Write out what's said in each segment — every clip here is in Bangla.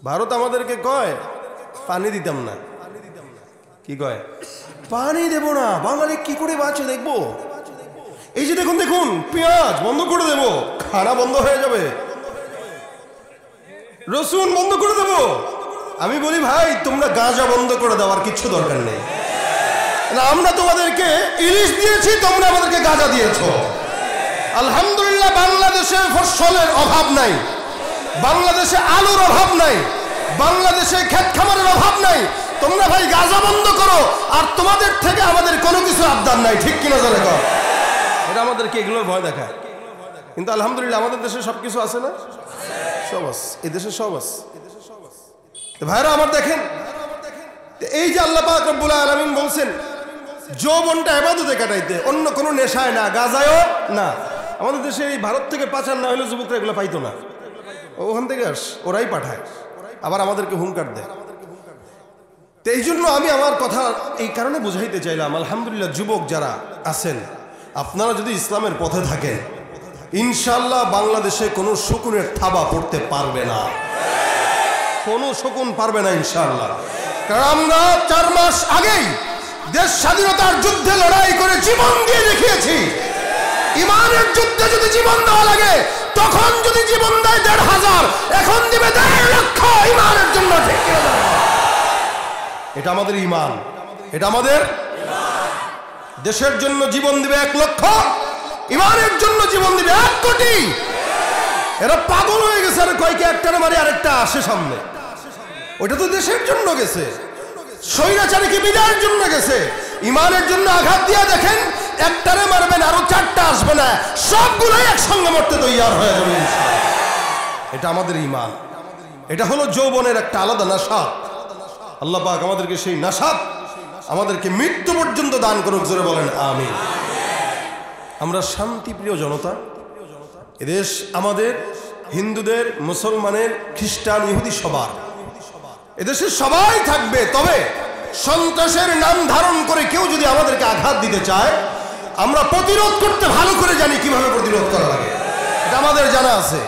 ভারত আমাদেরকে কয় পানি দিতাম না, কি কয় পানি দেব না, বাঙালি কি করে বাঁচে দেখবো। এই যে দেখুন দেখুন পেঁয়াজ বন্ধ করে দেব, খানা বন্ধ হয়ে যাবে, রসুন বন্ধ করে দেব। আমি বলি ভাই তোমরা গাঁজা বন্ধ করে দেওয়ার কিচ্ছু দরকার নেই, আমরা তোমাদেরকে ইলিশ দিয়েছি, তোমরা আমাদেরকে গাঁজা দিয়েছো। আলহামদুলিল্লাহ বাংলাদেশে ফসলের অভাব নাই, বাংলাদেশে আলুর অভাব নাই, বাংলাদেশে ক্ষেত খামারের অভাব নাই। তোমরা ভাই গাঁজা বন্ধ করো, আর তোমাদের থেকে আমাদের কোনো কিছু আবদার নাই, ঠিক কিনা জানে কর। এটা আমাদেরকে এগুলোর ভয় দেখায়, কিন্তু আলহামদুলিল্লাহ আমাদের দেশে সবকিছু আছে না, সব আছে, এই দেশে সব আছে। ভাইরা আমার দেখেন, এই যে আল্লাহ পাক রব্বুল আলামিন বলছেন যৌবনটা ইবাদতে কাটাইতে, অন্য কোনো নেশায় না, গাঁজায়ও না। আমাদের দেশে এই ভারত থেকে পাচার না হলে যুবকরা এগুলো পাইতো না, ওখান থেকে ওরাই পাঠায়, আবার আমাদেরকে হুঙ্কার দেয়। তো এই জন্য আমি আমার কথা এই কারণে বুঝাইতে চাইলাম, আলহামদুলিল্লাহ যুবক যারা আছেন আপনারা যদি ইসলামের পথে থাকেন ইনশাআল্লাহ বাংলাদেশে কোনো শকুনের থাবা পড়তে পারবে না, কোনো শকুন পারবে না ইনশাআল্লাহ। কারণ আমরা 4 মাস আগেই দেশ স্বাধীনতার যুদ্ধে লড়াই করে জীবন দিয়ে দেখিয়েছি। ইমানের যুদ্ধে যদি জীবন দেওয়া লাগে, তখন যদি জীবন দেয় 1,500, এখন দিবে 1.5 লক্ষ ইমানের জন্য। এটা আমাদের ইমান, এটা আমাদের দেশের জন্য জীবন দিবে 1 লক্ষ, ইমানের জন্য জীবন দিবে 1 কোটি। এরা পাগল হয়ে গেছে, আর কয়েকে একটারে মারি আরেকটা আসে সামনে। ওটা তো দেশের জন্য গেছে, স্বৈরাচারীকে বিদায়ের জন্য গেছে। ইমানের জন্য আঘাত দিয়ে দেখেন, একটারে মারবেন আরো 4টা আসবে না, সবগুলোই একসঙ্গে মরতে তৈয়ার হয়ে যাবে। এটা আমাদের ইমান, এটা হলো যৌবনের একটা আলাদা নেশা। আল্লাহ পাক আমাদেরকে সেই নেশা আমাদেরকে মৃত্যু পর্যন্ত দান করুক, জোরে বলেন আমিন। আমরা শান্তিপ্রিয় জনতা, এদেশ আমাদের, হিন্দুদের, মুসলমানের, খ্রিস্টান, ইহুদি সবার, এদেশে সবাই থাকবে। তবে সন্ত্রাসের নাম ধারণ করে কেউ যদি আমাদেরকে আঘাত দিতে চায়, আমরা প্রতিরোধ করতে ভালো করে জানি কিভাবে প্রতিরোধ করা লাগে, এটা আমাদের জানা আছে।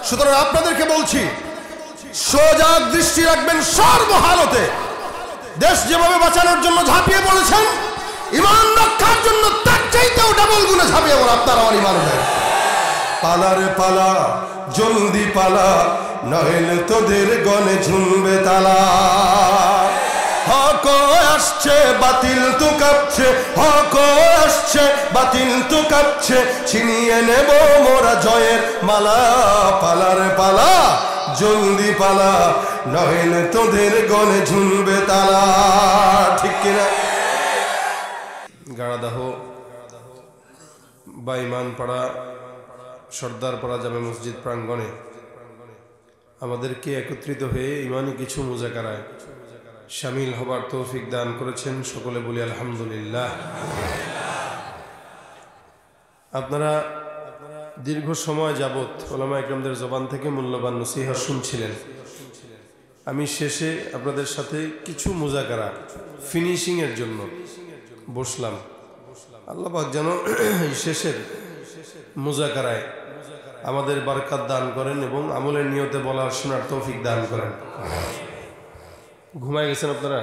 সুতরাং আপনাদেরকে বলছি, সজাগ দৃষ্টি রাখবেন সর্বহালতে। দেশ যেভাবে বাঁচানোর জন্য ঝাঁপিয়ে পড়েছেন, ইমান রক্ষার জন্য তার চাইতেও ডাবল গুণে ঝাঁপিয়ে পড়ে আপনার আমার ইমান দেয়। পালারে পালা, জলদি পালা, নইলে তোদের গলে ঝুলবে তালা। হক আসছে বাতিল তো কাঁপছে, হক আসছে বাতিল তো কাঁপছে, ছিনিয়ে নেব মোরা জয়ের মালা। পালারে পালা, জলদি পালা, নইলে তোদের গলে ঝুলবে তালা, ঠিক কিনা? গাড়াদাহ, বাইমানপাড়া, সর্দারপাড়া জামে মসজিদ প্রাঙ্গণে আমাদেরকে একত্রিত হয়ে ইমানি কিছু মুজাকারায় শামিল হবার তৌফিক দান করেছেন। সকলে বলি আলহামদুলিল্লাহ। আপনারা দীর্ঘ সময় যাবৎ ওলামা ইকরামদের জবান থেকে মূল্যবান নসিহত শুনছিলেন। আমি শেষে আপনাদের সাথে কিছু মুজাকারা ফিনিশিং এর জন্য বসলাম। আল্লাহ পাক যেন এই শেষের মুজাকারায় আমাদের বরকত দান করেন এবং আমলের নিয়তে বলার শোনার তৌফিক দান করেন। ঘুমায় গেছেন আপনারা?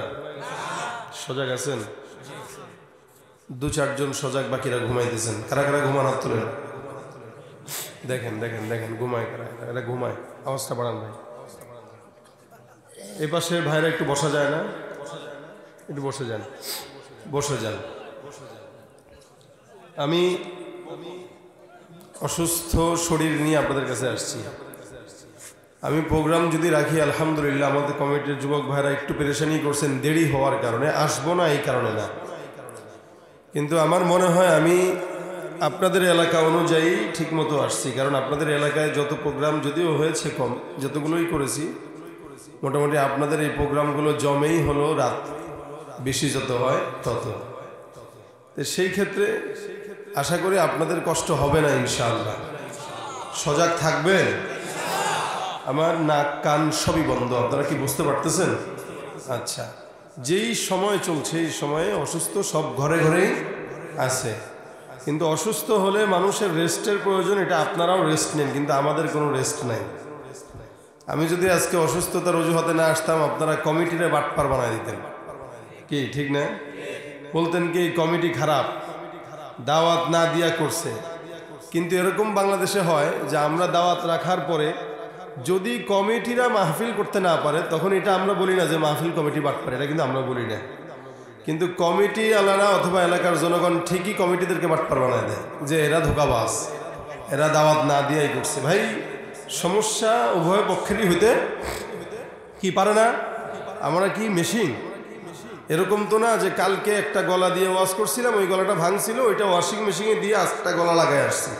সজাগ আছেন? 2-4 জন সজাগ, বাকিরা ঘুমাইতেছেন। কারা কারা ঘুমান হাত তোলেন? দেখেন দেখেন দেখেন ঘুমায় কারা, এরা ঘুমায়। আওয়াজটা বাড়ান ভাই। এই পাশের ভাইরা একটু বসা যায় না? একটু বসে যান, বসে যান। আমি অসুস্থ শরীর নিয়ে আপনাদের কাছে আসছি। আমি প্রোগ্রাম যদি রাখি, আলহামদুলিল্লাহ আমাদের কমিটির যুবক ভাইরা একটু পেরেশানি করছেন দেরি হওয়ার কারণে, আসবো না এই কারণে না, কিন্তু আমার মনে হয় আমি আপনাদের এলাকা অনুযায়ী ঠিকমতো আসছি। কারণ আপনাদের এলাকায় যত প্রোগ্রাম যদিও হয়েছে কম, যতগুলোই করেছি মোটামুটি আপনাদের এই প্রোগ্রামগুলো জমেই হলো রাত, বেশি যত হয় তত। তো সেই ক্ষেত্রে আশা করি আপনাদের কষ্ট হবে না ইনশাআল্লাহ। সজাগ থাকবেন। আমার নাক কান সবই বন্ধ, আপনারা কি বুঝতে পারতেছেন? আচ্ছা, যেই সময় চলছে এই সময়ে অসুস্থ সব ঘরে ঘরেই আছে, কিন্তু অসুস্থ হলে মানুষের রেস্টের প্রয়োজন, এটা আপনারাও রেস্ট নেন, কিন্তু আমাদের কোনো রেস্ট নাই। আমি যদি আজকে অসুস্থতার অজুহাতে না আসতাম, আপনারা কমিটিরে বাটপার বানায় দিতেন। কি ঠিক না? বলতেন কি এই কমিটি খারাপ, দাওয়াত না দিয়া করছে। কিন্তু এরকম বাংলাদেশে হয় যে আমরা দাওয়াত রাখার পরে যদি কমিটিরা মাহফিল করতে না পারে, তখন এটা আমরা বলি না যে মাহফিল কমিটি বাটপার, এটা কিন্তু আমরা বলি না। কিন্তু কমিটি আলারা অথবা এলাকার জনগণ ঠিকই কমিটিদেরকে বাটপার বানায় দেয় যে এরা ধোঁকাবাজ, এরা দাওয়াত না দিয়াই করছে। ভাই সমস্যা উভয় পক্ষেরই হইতে কি পারে না। আমরা কি মেশিন? এরকম তো না যে কালকে একটা গলা দিয়ে ওয়াশ করছিলাম, ওই গলাটা ভাঙছিল, ওইটা ওয়াশিং মেশিনে দিয়ে আজটা গলা লাগাই আসছি,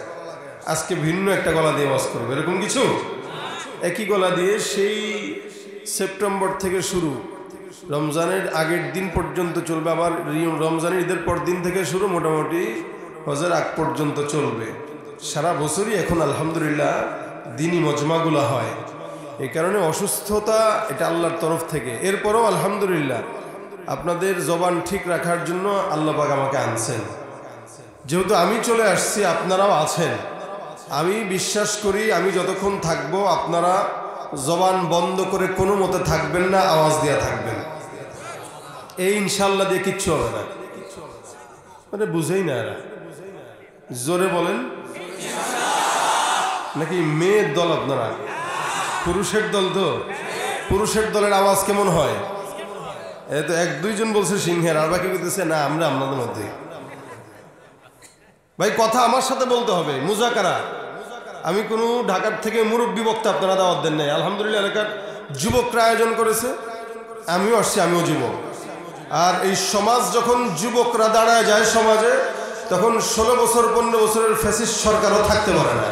আজকে ভিন্ন একটা গলা দিয়ে ওয়াশ করবো, এরকম কিছু। একই গলা দিয়ে সেই সেপ্টেম্বর থেকে শুরু, রমজানের আগের দিন পর্যন্ত চলবে, আবার রমজানের ঈদের পর দিন থেকে শুরু, মোটামুটি হজের আগ পর্যন্ত চলবে। সারা বছরই এখন আলহামদুলিল্লাহ দিনই মজমাগুলো হয়। এই কারণে অসুস্থতা এটা আল্লাহর তরফ থেকে। এরপরও আলহামদুলিল্লাহ আপনাদের জবান ঠিক রাখার জন্য আল্লাহ পাক আমাকে আনছেন। যেহেতু আমি চলে আসছি, আপনারাও আছেন, আমি বিশ্বাস করি আমি যতক্ষণ থাকবো আপনারা জবান বন্ধ করে কোনো মতে থাকবেন না, আওয়াজ দিয়ে থাকবেন। এই ইনশাল্লাহ দিয়ে কিচ্ছু হবে না। মানে বুঝেই না এরা, জোরে বলেন নাকি মেয়ের দল আপনারা? পুরুষের দল তো, পুরুষের দলের আওয়াজ কেমন হয়? এই তো এক দুইজন বলছে সিংহের, আর বাকি বলতেছে না আমরা আপনাদের মধ্যে। ভাই কথা আমার সাথে বলতে হবে, মুজাকারা। আমি কোনো ঢাকার থেকে মুরব্বী বক্তা আপনারা দাওয়াত দেন নাই। আলহামদুলিল্লাহ এলাকার যুবকরা আয়োজন করেছে, আমিও আসছি, আমিও যুবক। আর এই সমাজ যখন যুবকরা দাঁড়ায় যায় সমাজে, তখন 16 বছর 15 বছরের ফ্যাসিস্ট সরকারও থাকতে পারে না।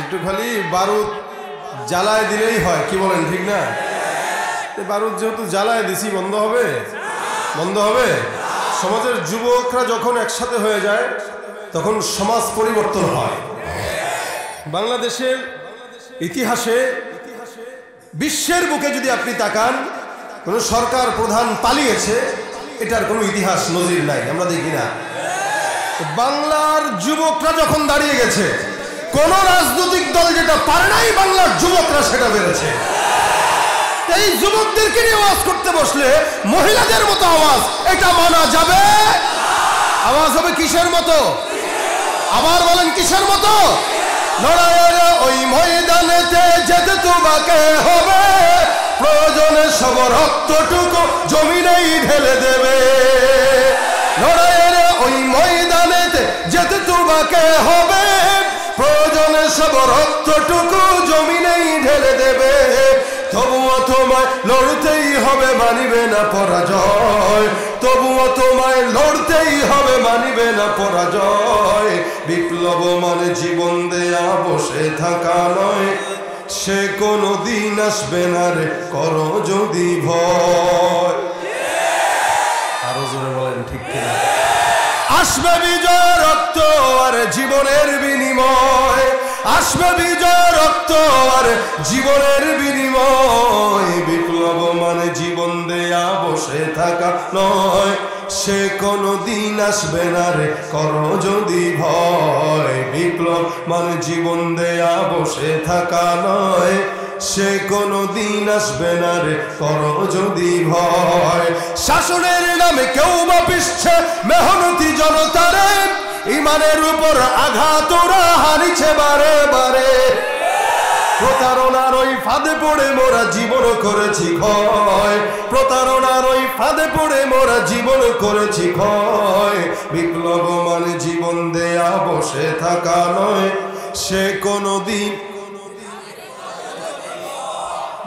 একটু খালি বারুদ জ্বালায় দিলেই হয়, কি বলেন ঠিক না? বারুদ যেহেতু জ্বালায় দিছি, বন্ধ হবে? বন্ধ হবে? সমাজের যুবকরা যখন একসাথে হয়ে যায় তখন সমাজ পরিবর্তন হয়। বাংলাদেশের ইতিহাসে বিশ্বের বুকে যদি আপনি তাকান, কোন সরকার প্রধান পালিয়েছে এটার কোনো ইতিহাস নজির নাই, আমরা দেখি না। বাংলার যুবকরা যখন দাঁড়িয়ে গেছে, কোন রাজনৈতিক দল যেটা পারে নাই, বাংলার যুবকরা সেটা পেরেছে। এই যুবকদেরকে নিয়ে আওয়াজ করতে বসলে মহিলাদের মতো আওয়াজ, এটা মানা যাবে? আওয়াজ হবে কিসের মতো? আবার বলেন কিসের মতো? লড়াইয়ের ওই ময়দানেতে যেতে তোমাকে হবে, প্রয়োজনে সব রক্তটুকু জমিনেই ঢেলে দেবে। লড়াইয়ের ওই ময়দানেতে যেতে তোমাকে হবে, প্রয়োজনে সব রক্তটুকু জমিনেই ঢেলে দেবে। তবুও তোমায় লড়তেই হবে, মানিবে না পরাজয়। তবুও তোমায় লড়তেই হবে, মানিবে না পরাজয়। বিপ্লব মানে জীবন দেয়া বসে থাকা নয়, সে কোনো দিন আসবে না রে, করো যদি ভয়। আরো জোরে বলেন ঠিক কিনা? আসবে বিজয় রক্ত আর জীবনের বিনিময়, আসবে বিজয় রক্ত আর জীবনের বিনিময়। বিপ্লব মানে জীবন দেয়া বসে থাকা নয়, সে কোনো দিন আসবে না রে, করো যদি ভয়। বিপ্লব মানে জীবন দেয়া বসে থাকা নয়, সে কোনো দিন আসবে না রে, করো যদি ভয়। শাসনের নামে কেউ বা পিছছে মেহনতি জনতারে, ইমানের উপর আঘাত ওরা হারিছে বারে বারে। প্রতারণার ওই ফাঁদে পড়ে মোরা জীবন করেছি ক্ষয়, প্রতারণার ওই ফাঁদে পড়ে মোরা জীবন করেছি ক্ষয়। বিপ্লব মানে জীবন দেয়া বসে থাকা নয়, সে কোনো দিন।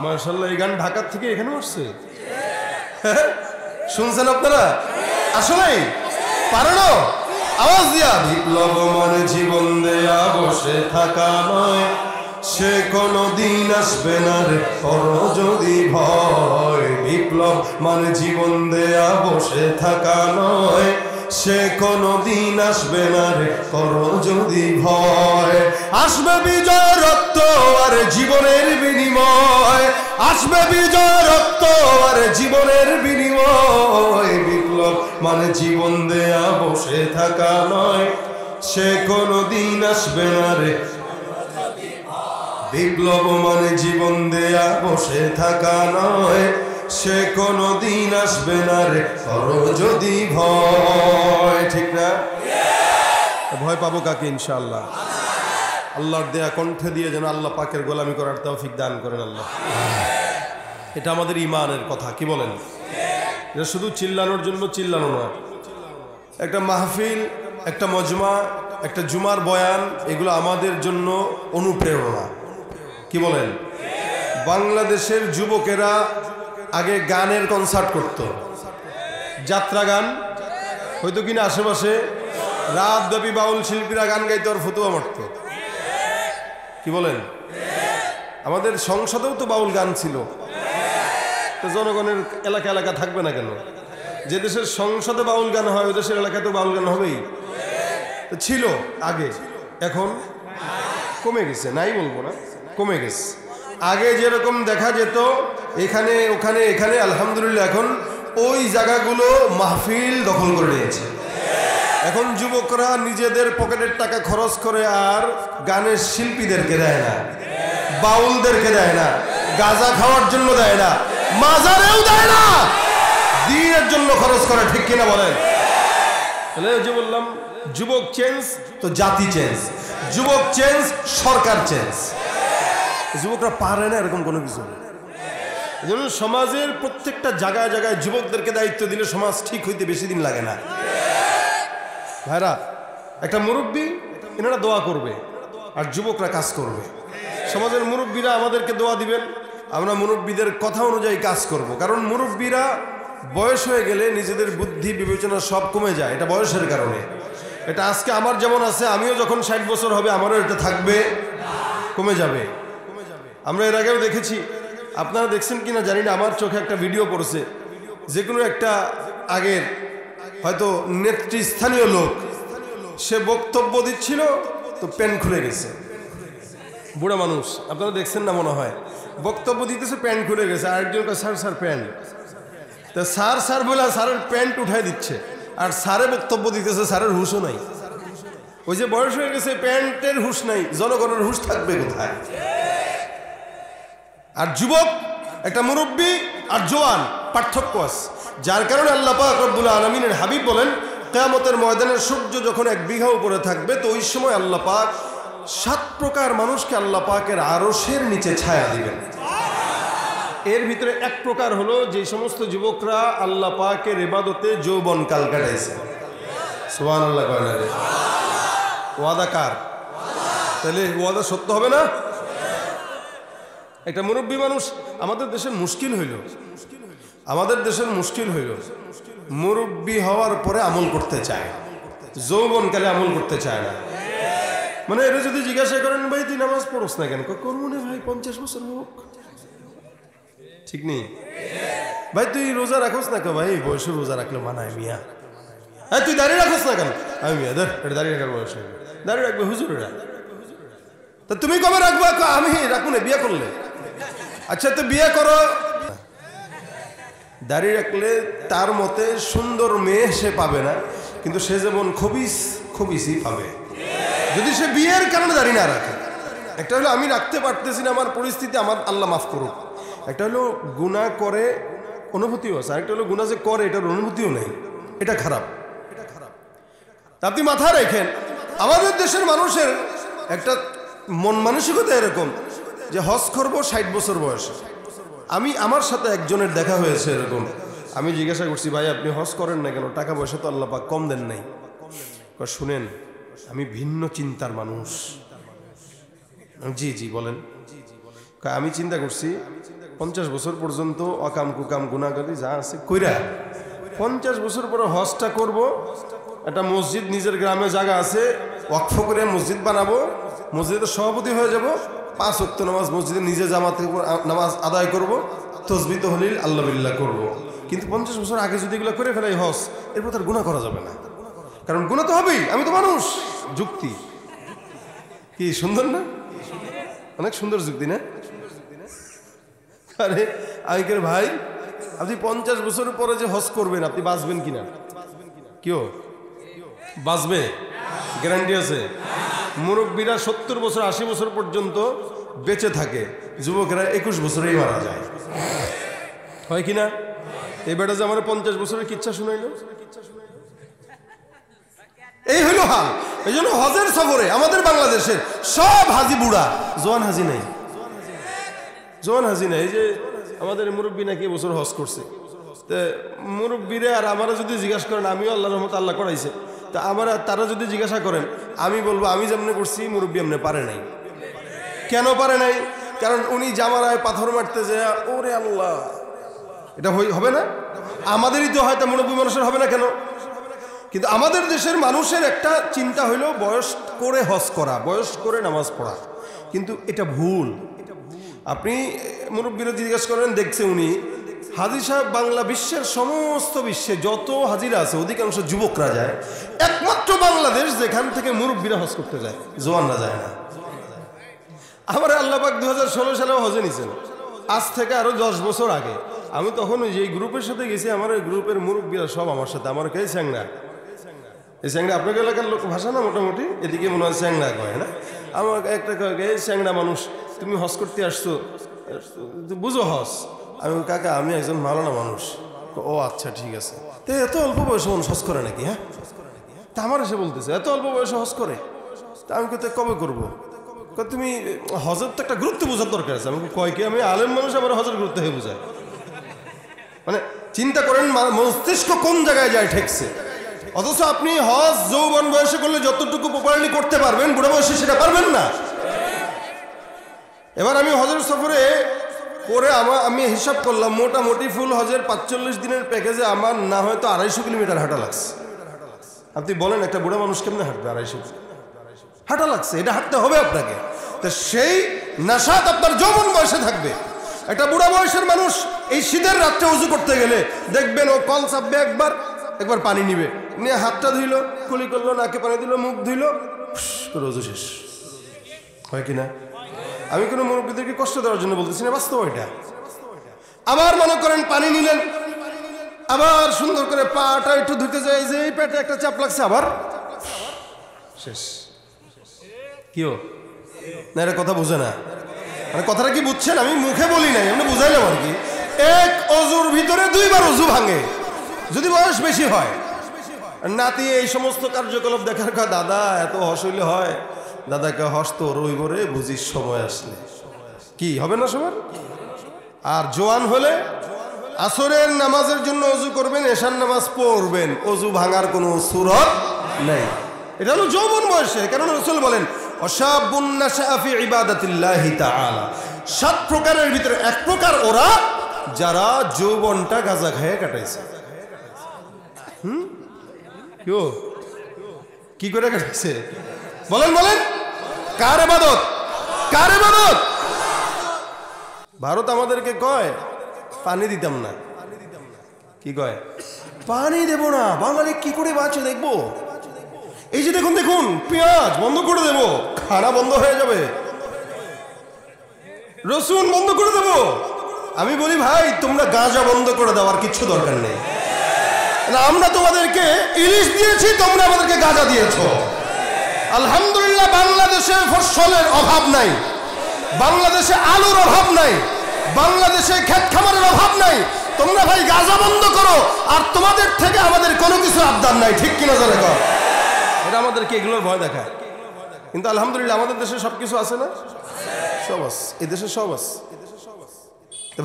মাশাআল্লাহ, এই গান ঢাকার থেকে এখানে আসছে, শুনছেন আপনারা? আসলেই পারেন আওয়াজ দিয়া। বিপ্লব মানে জীবন দেয়া বসে থাকা নয়, সে কোনো দিন আসবে না রে, করো যদি ভয়। বিপ্লব মানে জীবন দেয়া বসে থাকা নয়, সে কোনদিন আসবে না রে করো যদি ভয়। আসবে বিজয় রক্ত আর জীবনের বিনিময়, আসবে বিজয় রক্ত আর জীবনের বিনিময়। বিপ্লব মানে জীবন দেয়া বসে থাকা নয়, সে কোনদিন আসবে না রে। বিপ্লব মানে জীবন দেয়া বসে থাকা নয়, সে কোনদিন আসবে না রে করো যদি ভয়। ঠিক না? ভয় পাবো কাকে? ইনশাআল্লাহ আল্লাহর দেয়া কণ্ঠে দিয়ে যেন আল্লাহ পাকের গোলামি করার তৌফিক দান করেন আল্লাহ। এটা আমাদের ঈমানের কথা, কি বলেন? এটা শুধু চিল্লানোর জন্য চিল্লানো না। একটা মাহফিল, একটা মজমা, একটা জুমার বয়ান, এগুলো আমাদের জন্য অনুপ্রেরণা, কি বলেন? বাংলাদেশের যুবকেরা আগে গানের কনসার্ট করত, যাত্রা গান হয়তো কিনা আশেপাশে রাতব্যাপী বাউল শিল্পীরা গান গাইতো আর ফতুয়া মারত, কি বলেন? আমাদের সংসদেও তো বাউল গান ছিল, তো জনগণের এলাকা এলাকা থাকবে না কেন? যে দেশের সংসদে বাউল গান হয় ওই দেশের এলাকায় তো বাউল গান হবেই। ছিল আগে, এখন কমে গেছে, নাই বলবো না, কমে গেছে। আগে যেরকম দেখা যেত এখানে ওখানে এখানে, আলহামদুলিল্লাহ এখন ওই জায়গাগুলো মাহফিল দখল করে নিয়েছে। এখন যুবকরা নিজেদের পকেটের টাকা খরচ করে আর গানের শিল্পীদেরকে দেয় না, বাউলদেরকে দেয় না, গাঁজা খাওয়ার জন্য দেয় না, মাজারেও দেয় না, দ্বীনের জন্য খরচ করে, ঠিক কিনা বলেন? তাহলে যে বললাম, যুবক চেঞ্জ তো জাতি চেঞ্জ, যুবক চেঞ্জ সরকার চেঞ্জ। যুবকরা পারে না এরকম কোনো কিছু। এজন্য সমাজের প্রত্যেকটা জায়গায় জায়গায় যুবকদেরকে দায়িত্ব দিলে সমাজ ঠিক হইতে বেশি দিন লাগে না। ভাইরা, একটা মুরব্বী এনারা দোয়া করবে আর যুবকরা কাজ করবে। সমাজের মুরব্বীরা আমাদেরকে দোয়া দিবেন, আমরা মুরব্বীদের কথা অনুযায়ী কাজ করব। কারণ মুরব্বীরা বয়স হয়ে গেলে নিজেদের বুদ্ধি বিবেচনা সব কমে যায়, এটা বয়সের কারণে। এটা আজকে আমার যেমন আছে, আমিও যখন 60 বছর হবে আমারও এটা থাকবে, কমে যাবে। আমরা এর আগেও দেখেছি, আপনারা দেখছেন কিনা জানি না, আমার চোখে একটা ভিডিও পড়ছে, যে কোনো একটা আগের হয়তো নেতৃস্থানীয় লোক, সে বক্তব্য দিচ্ছিল তো প্যান্ট খুলে গেছে। বুড়া মানুষ, আপনারা দেখছেন না মনে হয়, বক্তব্য দিতেছে প্যান্ট খুলে গেছে। আরেকজন স্যার স্যার প্যান্ট, তা স্যার স্যার বলে স্যারের প্যান্ট উঠাই দিচ্ছে, আর স্যারে বক্তব্য দিতেছে, স্যারের হুশও নাই। ওই যে বয়স হয়ে গেছে, প্যান্টের হুশ নাই, জনগণের হুশ থাকবে কোথায়? আর যুবক, একটা মুরব্বী আর জওয়ান, পার্থক্য আছে। যার কারণে আল্লাহ পাক রব্বুল আলামিনের হাবিব বলেন, কিয়ামতের ময়দানের সূর্য যখন 1 বিঘা উপরে থাকবে, তো ওই সময় আল্লাহ পাক 7 প্রকার মানুষকে আল্লাহ পাকের আরশের নিচে ছায়া দিবেন। এর ভিতরে 1 প্রকার হলো যে সমস্ত যুবকরা আল্লাহ পাকের ইবাদতে যৌবন কাল কাটাইছে। সুবহানাল্লাহ কয় না রে? ওয়াদা কার? তাহলে ওয়াদা সত্য হবে না? একটা মুরব্বী মানুষ, আমাদের দেশের মুশকিল হইল, আমাদের দেশের মুশকিল হইল, মুরব্বী হওয়ার পরে আমল করতে চায়, যৌবনকালে আমল করতে চায় না। মানে এটা যদি জিজ্ঞাসা করেন, ভাই তুই নামাজ পড়স না কেন? করবো না ভাই, 50 বছর হোক। ঠিক নেই ভাই? তুই রোজা রাখোস না কেন? ভাই বয়সে রোজা রাখলে মানায় মিয়া। হ্যাঁ, তুই দাঁড়িয়ে রাখোস না কেন? আমি মিয়া ধর, এটা দাঁড়িয়ে রাখার বয়স হয়ে, দাঁড়িয়ে রাখবে হুজুরেরা। তা তুমি কবে রাখবো? আমি রাখবো না, বিয়ে করলে। আচ্ছা, তো বিয়ে করো। দাঁড়িয়ে রাখলে তার মতে সুন্দর মেয়ে সে পাবে না, কিন্তু সে যেমন খবিসই পাবে যদি সে বিয়ের কারণে দাঁড়িয়ে না রাখে। একটা হলো আমি রাখতে পারতেছি না, আমার পরিস্থিতি, আমার আল্লাহ মাফ করুক। একটা হলো গুনাহ করে অনুভূতিও আছে, আরেকটা হলো গুনাহ যে করে এটার অনুভূতিও নেই, এটা খারাপ। আপনি মাথায় রাখেন, আমাদের দেশের মানুষের একটা মন মানসিকতা এরকম যে হজ করবো 60 বছর বয়সে। আমার সাথে একজনের দেখা হয়েছে এরকম, আমি জিজ্ঞাসা করছি, ভাই আপনি হজ করেন না কেন? টাকা পয়সা তো আল্লাহ পাক কম দেন নাই। শুনেন, আমি ভিন্ন চিন্তার মানুষ। জি জি বলেন। আমি চিন্তা করছি 50 বছর পর্যন্ত অকাম কুকাম গুনাহগারি যা আছে কইরা 50 বছর পরে হজটা করব, একটা মসজিদ নিজের গ্রামে জায়গা আছে, ওয়াকফ করে মসজিদ বানাবো, মসজিদের সভাপতি হয়ে যাব, 5 ওয়াক্ত নামাজ মসজিদে নিজে জামাতে নামাজ আদায় করব, তসবিহ তাহলিল আল্লাহ বিল্লাহ করব। কিন্তু 50 বছর আগে যদি এগুলো করে ফেলাই হজ, এরপর তার গুনাহ করা যাবে না। কারণ গুনাহ তো হবেই, আমি তো মানুষ। যুক্তি কি সুন্দর না? অনেক সুন্দর যুক্তি না? আরে আগের ভাই, আপনি 50 বছরের পরে যে হজ করবেন, আপনি বাঁচবেন কিনা? কেউ বাঁচবে? গ্যারান্টি আছে? মুরব্বীরা 70 বছর 80 বছর পর্যন্ত বেঁচে থাকে, যুবকেরা 21 বছরেই মারা যায়, হয় কিনা? এই বেটা যে আমার 50 বছরের কিচ্ছা শুনাইল, এই হইল হাল। এই জন্য হজের সফরে আমাদের বাংলাদেশের সব হাজি বুড়া, জোয়ান হাজি নাই। জোয়ান হাজি নাই। এই যে আমাদের মুরব্বী নাকি এবছর হজ করছে, তো মুরব্বীরে আর আমারা যদি জিজ্ঞাসা করেন, আমিও আল্লাহর রহমতে আল্লাহ করাইছে, তা আমরা তারা যদি জিজ্ঞাসা করেন, আমি বলবো আমি যেমনি করছি, মুরব্বী এমনি পারে নাই। কেন পারে নাই? কারণ উনি জামারায় পাথর মারতে যায়, ওরে আল্লাহ, এটা হবে না? আমাদেরই তো হয়তো, মুরব্বী মানুষের হবে না কেন? কিন্তু আমাদের দেশের মানুষের একটা চিন্তা হইল বয়স করে হজ করা, বয়স করে নামাজ পড়া, কিন্তু এটা ভুল। আপনি মুরব্বীরা জিজ্ঞাসা করেন, দেখছে উনি হাজি সাহেব বাংলা বিশ্বের সমস্ত বিশ্বে যত হাজিরা আছে অধিকাংশ যুবকরা যায়, একমাত্র বাংলাদেশ যেখান থেকে মুরব্বীরা হজ করতে যায়, জওয়ানরা যায় না। আমার আল্লাহ পাক 2016 সালেও হজে নিয়েছেন, আজ থেকে আরো 10 বছর আগে। আমি তখন ওই যে গ্রুপের সাথে গেছি, আমার ওই গ্রুপের মুরব্বীরা সব আমার সাথে। আমার কে চ্যাংরা, এই চ্যাংরা আপনার এলাকার লোক ভাষা না মোটামুটি, এদিকে মনে হয় চ্যাংরা কয় না। আমার একটা কয়, এই চ্যাংরা মানুষ, তুমি হজ করতে আসছো, বুঝো হজ? আমি কাকা, আমি একজন মাওলানা মানুষ। ও আচ্ছা ঠিক আছে। তো এত অল্প বয়সে মানুষ হজ করে নাকি? হ্যাঁ, তা আমার এসে বলতেছে এত অল্প বয়সে হজ করে। তা আমি কোথায় কবে করবো? তুমি হজের তো একটা গুরুত্ব বোঝার দরকার আছে। আমি কয় কি, আমি আলেম মানুষ, আমার হজের গুরুত্ব হয়ে বোঝায়। মানে চিন্তা করেন মস্তিষ্ক কোন জায়গায় যায় ঠেকছে। অথচ আপনি হজ যৌবন বয়সে করলে যতটুকু প্রপারলি করতে পারবেন, বুড়া বয়সে সেটা পারবেন না। এবার আমি হজের সফরে করে আমি হিসাব করলাম, মোটামুটি ফুল হজের 45 দিনের প্যাকেজে আমার না হয়তো 250 কিলোমিটার হাঁটা লাগছে। আপনি বলেন একটা বুড়া মানুষ কেমনে হাঁটবে? 250 হাঁটা লাগছে, এটা হাঁটতে হবে আপনাকে। তো সেই নাশাত আপনার যৌবন বয়সে থাকবে। একটা বুড়া বয়সের মানুষ এই শীতের রাত্রে উজু করতে গেলে দেখবেন ও কল চাপবে, একবার পানি নিবে, নিয়ে হাতটা ধুইল, কুলি করলো, নাকে পানি দিল, মুখ ধুইল, করে উজু শেষ, হয় কিনা? আমি কোনো মুরব্বীদেরকে কষ্ট দেওয়ার জন্য বলতেছি না, বাস্তব এটা। আবার মনে করেন পানি নিলেন, আবার সুন্দর করে পাটা একটু ধুতে যায়, যে এই পেটে একটা চাপ লাগছে, আবার শেষ। কিও না, এটা কথা বুঝে না। মানে কথাটা কি বুঝছেন? আমি মুখে বলি নাই, এমনি বুঝাইলাম আর কি। এক অজুর ভিতরে 2 বার অজু ভাঙে, যদি বয়স বেশি হয়। নাতি এই সমস্ত কার্যকলাপ দেখার কথা, দাদা এত হস হইলে হয়? দাদাকে হস তো রই করে বুঝিস, সময় আসলে কি হবে না সবার। আর জোয়ান হলে আসরের নামাজের জন্য অজু করবেন, এশার নামাজ পড়বেন, অজু ভাঙার কোনো সুরত নেই। এটা হলো যৌবন বয়সে। কারণ রাসূল বলেন, অশাবুন নাশা ফি ইবাদাতিল্লাহি তাআলা, 7 প্রকারের ভিতরে 1 প্রকার ওরা যারা যৌবনটা গাঁজা খেয়ে কাটাইছে। কি করে কাটাইছে? বলেন বলেন, কার ইবাদত? কার ইবাদত? ভারত আমাদেরকে কয় পানি দিতাম না, কি কয়? পানি দেব না, বাঙালি কি করে বাঁচে দেখবো। এই যে দেখুন দেখুন, পেঁয়াজ বন্ধ করে দেব, খানা বন্ধ হয়ে যাবে, রসুন বন্ধ করে দেব। আমি বলি ভাই, তোমরা গাঁজা বন্ধ করে দেওয়ার কিচ্ছু দরকার নেই। আমরা তোমাদেরকে ইলিশ দিয়েছি, তোমরা আমাদেরকে গাঁজা দিয়েছো। আলহামদুলিল্লাহ, বাংলাদেশে ফসলের অভাব নাই, বাংলাদেশে আলুর অভাব নাই, বাংলাদেশে ক্ষেত খামারের অভাব নাই। তোমরা ভাই গাঁজা বন্ধ করো, আর তোমাদের থেকে আমাদের কোনো কিছু আবদার নাই, ঠিক কিনা জানে? এটা আমাদেরকে এগুলোর ভয় দেখায়। কিন্তু আলহামদুলিল্লাহ আমাদের দেশে সবকিছু আছে না? সব আছে, এই দেশে সব আছে।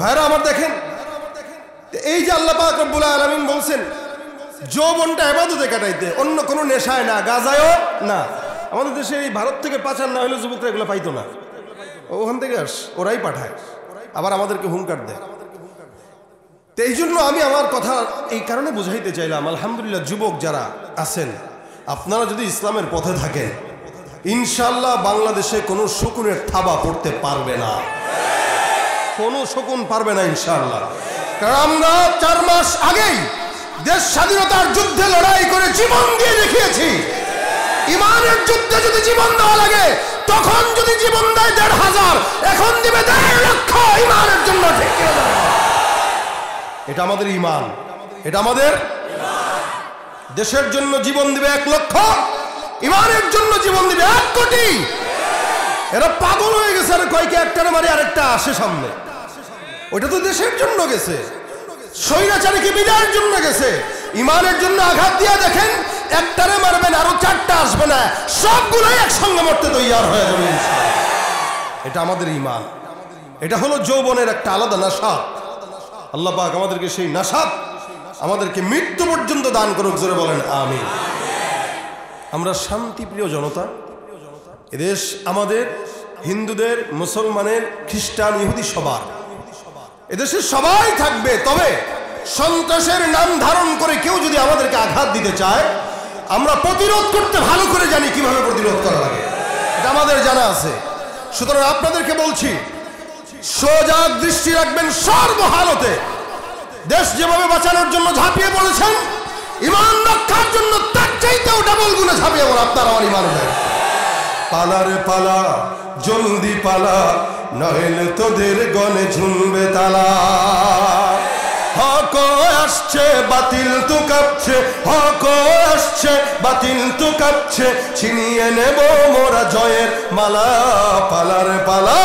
ভাইরা আমার দেখেন, এই যে আল্লাহ পাক রব্বুল আলামিন বলছেন যৌবনটা ইবাদতে কাটাইতে, অন্য কোনো নেশায় না, গাঁজায়ও না। আমাদের দেশে এই ভারত থেকে পাচার না হলে যুবকরা এগুলো পাইতো না, ওখান থেকে ওরাই পাঠায়, আবার আমাদেরকে হুঙ্কার দেয়। তো এই জন্য আমি আমার কথা এই কারণে বুঝাইতে চাইলাম, আলহামদুলিল্লাহ যুবক যারা আছেন, আপনারা যদি ইসলামের পথে থাকেন, ইনশাল্লাহ বাংলাদেশে কোনো শকুনের থাবা পড়তে পারবে না, কোনো শকুন পারবে না ইনশাল্লাহ। কারণ আমরা 4 মাস আগেই দেশ স্বাধীনতার যুদ্ধে লড়াই করে জীবন দিয়ে দেখিয়েছি। ইমানের যুদ্ধে যদি জীবন দেওয়া লাগে, তখন যদি জীবন দেয় ১৫০০, এখন দিবে ১.৫ লক্ষ ইমানের জন্য। ঠিক না? এটা আমাদের ইমান, এটা আমাদের দেশের জন্য জীবন দিবে ১ লক্ষ, ইমানের জন্য জীবন দিবে ১ কোটি। এরা পাগল হয়ে গেছে, আর কয়েকে একটারে মারি আরেকটা আসে সামনে। ওটা তো দেশের জন্য গেছে, স্বৈরাচারীকে বিদায়ের জন্য গেছে। ইমানের জন্য আঘাত দিয়ে দেখেন, একটারে মারবেন আরো 4টা আসবে না, সবগুলোই একসঙ্গে মরতে তৈয়ার হয়ে যাবে। এটা আমাদের ইমান, এটা হলো যৌবনের একটা আলাদা নাশাত। আল্লাহ পাক আমাদেরকে সেই নাশাত আমাদেরকে মৃত্যু পর্যন্ত দান করুক, জোরে বলেন আমিন। আমরা শান্তিপ্রিয় জনতা। এদেশ আমাদের, হিন্দুদের, মুসলমানের, খ্রিস্টান, ইহুদি সবার। এদেশে সবাই থাকবে, তবে সন্ত্রাসের নাম ধারণ করে কেউ যদি আমাদেরকে আঘাত দিতে চায়, আমরা প্রতিরোধ করতে ভালো করে জানি কিভাবে প্রতিরোধ করা লাগে, এটা আমাদের জানা আছে। সুতরাং আপনাদেরকে বলছি, সজাগ দৃষ্টি রাখবেন সর্বহালতে। দেশ যেভাবে বাঁচানোর জন্য ঝাঁপিয়ে পড়েছেন, ইমান রক্ষার জন্য তার চাইতেও ডাবল গুণে ঝাঁপিয়ে পড়ে আপনার আমার ইমান। পালারে পালা, জলদি পালা, নইলে তোদের গনে ঝুমবে তালা। হক আসছে, বাতিল তো কাঁপছে, হক আসছে, বাতিল তো কাঁপছে, ছিনিয়ে নেব মোরা জয়ের মালা। পালারে পালা,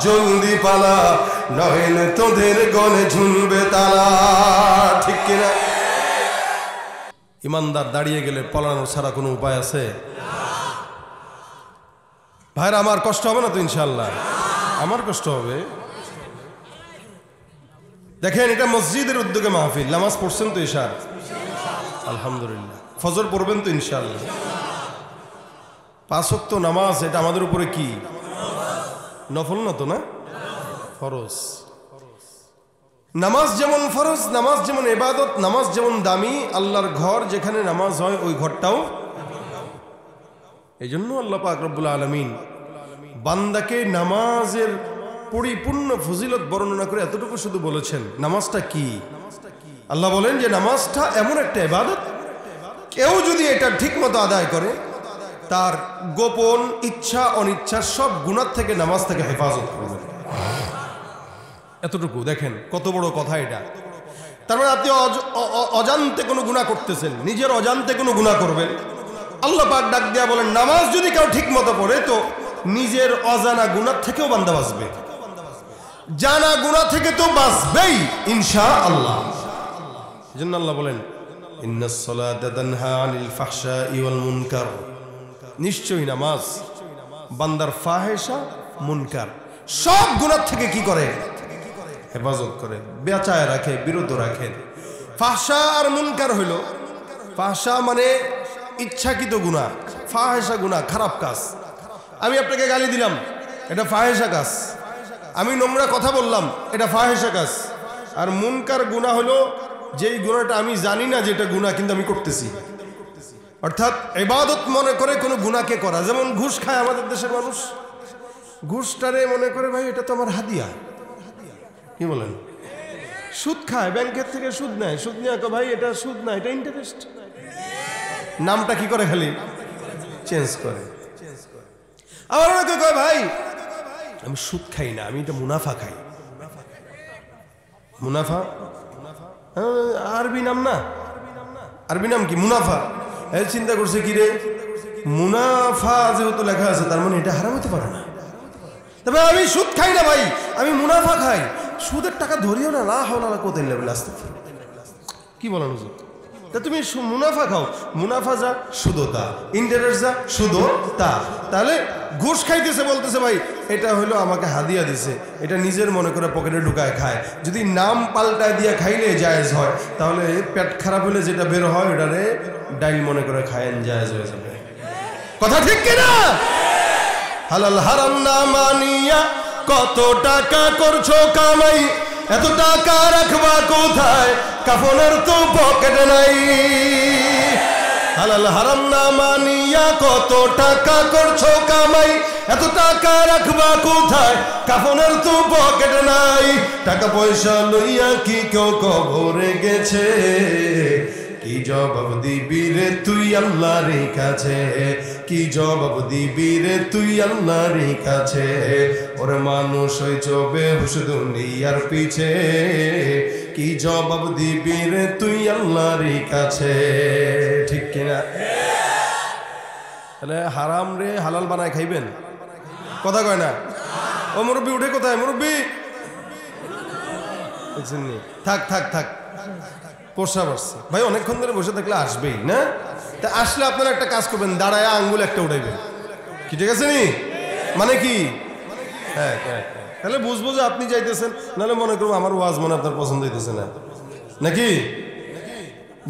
জলদি পালা, নইলে তোদের গনে ঝুমবে তালা। ঠিক কিনা? ইমানদার দাঁড়িয়ে গেলে পলানো ছাড়া কোনো উপায় আছে? ভাইরা, আমার কষ্ট হবে না তো? ইনশাল্লাহ আমার কষ্ট হবে। দেখেন, এটা মসজিদের উদ্যোগে মাহফিল। নামাজ পড়ছেন তো ইশার? আলহামদুলিল্লাহ। ফজর পড়বেন তো ইনশাল্লাহ? 5 ওয়াক্ত নামাজ, এটা আমাদের উপরে কি নফল না তো? না, ফরজ। নামাজ যেমন ফরজ, নামাজ যেমন ইবাদত, নামাজ যেমন দামি, আল্লাহর ঘর যেখানে নামাজ হয় ওই ঘরটাও। এই জন্য আল্লাহ পাক রব্বুল আলামিন বান্দাকে নামাজের পরিপূর্ণ ফজিলত বর্ণনা করে এতটুকু শুধু বলেছেন, নামাজটা কি? আল্লাহ বলেন যে নামাজটা এমন একটা ইবাদত, কেউ যদি এটা ঠিক মতো আদায় করে, তার গোপন ইচ্ছা অনিচ্ছা সব গুনাহ থেকে নামাজ থেকে হেফাজত করবে। এতটুকু দেখেন কত বড় কথা এটা। তার মানে আপনি অজান্তে কোনো গুনাহ করতেছেন, নিজের অজান্তে কোনো গুনাহ করবেন, আল্লাহ পাক ডাক দিয়া বলেন নামাজ যদি কেউ ঠিক মতো পড়ে, তো নিজের অজানা গুনাহ থেকেও বান্দা বাঁচবে, জানা গুনাহ থেকে তো বাঁচবেই ইনশাআল্লাহ। এজন্য আল্লাহ বলেন ইন্নাস সালাতা তানহা আনিল ফাহশাই ওয়াল মুনকার, নিশ্চয়ই নামাজ বান্দার ফাহেশা মুনকার সব গুনাহ থেকে কি করে? হেফাজত করে, বাঁচায় রাখে, বিরত রাখে। ফাহশা আর মুনকার হইল, ফাহশা মানে ইচ্ছাকৃত গুনাহ, ফাহেশা গুনাহ খারাপ কাজ। আমি আপনাকে গালি দিলাম, এটা ফাহেশা কাজ। আমি নোংরা কথা বললাম, এটা ফাহেশা কাজ। আর মুনকার গুনাহ হলো যেই গুনাহটা আমি জানি না যেটা গুনাহ, কিন্তু আমি করতেছি, অর্থাৎ ইবাদত মনে করে কোনো গুনাহকে করা। যেমন ঘুষ খায় আমাদের দেশের মানুষ, ঘুষটারে মনে করে ভাই এটা তো আমার হাদিয়া। কি বলেন? সুদ খায়, ব্যাংকের থেকে সুদ নেয়, সুদ নিয়ে ভাই এটা সুদ না, এটা ইন্টারেস্ট। নামটা কি করে খালি চেঞ্জ করে। আবার অনেকে কয় ভাই আমি সুদ খাই না, আমি এটা মুনাফা খাই। মুনাফা আরবি নাম না, আরবি নাম কি? মুনাফা। এই চিন্তা করছে কি রে, মুনাফা যেহেতু লেখা আছে তার মানে এটা হারাম হতে পারে না। তবে আমি সুদ খাই না ভাই, আমি মুনাফা খাই। সুদের টাকা ধরিও না, লা হাওলা ওয়ালা কুওয়াতা ইল্লা বিল্লাহ। কি বলেন হুজুর? তা তুমি মুনাফা খাও, মুনাফা যা সুদও তা, ইন্টারেস্ট যা সুদও তা। তাহলে ঘুষ খাইতেছে, বলতেছে ভাই এটা হলো আমাকে হাদিয়া দিছে, এটা নিজের মনে করে পকেটে ঢুকায় খায়। যদি নাম পাল্টায় দিয়ে খাইলে জায়েজ হয়, তাহলে পেট খারাপ হলে যেটা বের হয় ওটারে ডাইল মনে করে খায়েন, জায়েজ হয়ে যাবে। কথা ঠিক কিনা? হালাল হারাম না মানিয়া কত টাকা করছো কামাই, এত টাকা রাখবা কোথায়? কাফনের তো পকেটে নাই। হালাল হারাম না মানিয়া কত টাকা করছো কামাই, এত টাকা রাখবা কোথায়, কাফনের তো পকেট নাই, টাকা পয়সা লইয়া কি কেউ কবরে গেছে, কি জবাব দিবি রে তুই আল্লাহর কাছে, কি জবাব দিবি রে তুই আল্লাহর কাছে, ওরে মানুষ হইছ বেহুশ দুনিয়ার পিছে, কি জবাব দিবি রে তুই আল্লাহর কাছে। ঠিক কিনা? তাহলে হারাম রে হালাল বানায় খাইবেন, কথা কয় না? ও মুরব্বী উঠে কোথায় মুরব্বী? থাক থাক থাক, পোষা বসছে ভাই, অনেকক্ষণ ধরে বসে থাকলে আসবেই না। তা আসলে আপনারা একটা কাজ করবেন, দাঁড়ায় আঙ্গুল একটা উঠাইবেন, কি ঠিক আছে নি? মানে কি? হ্যাঁ হ্যাঁ, তাহলে বুঝবো যে আপনি চাইতেছেন, নাহলে মনে করবো আমার ওয়াজ মনে আপনার পছন্দ হইতেছে না, নাকি?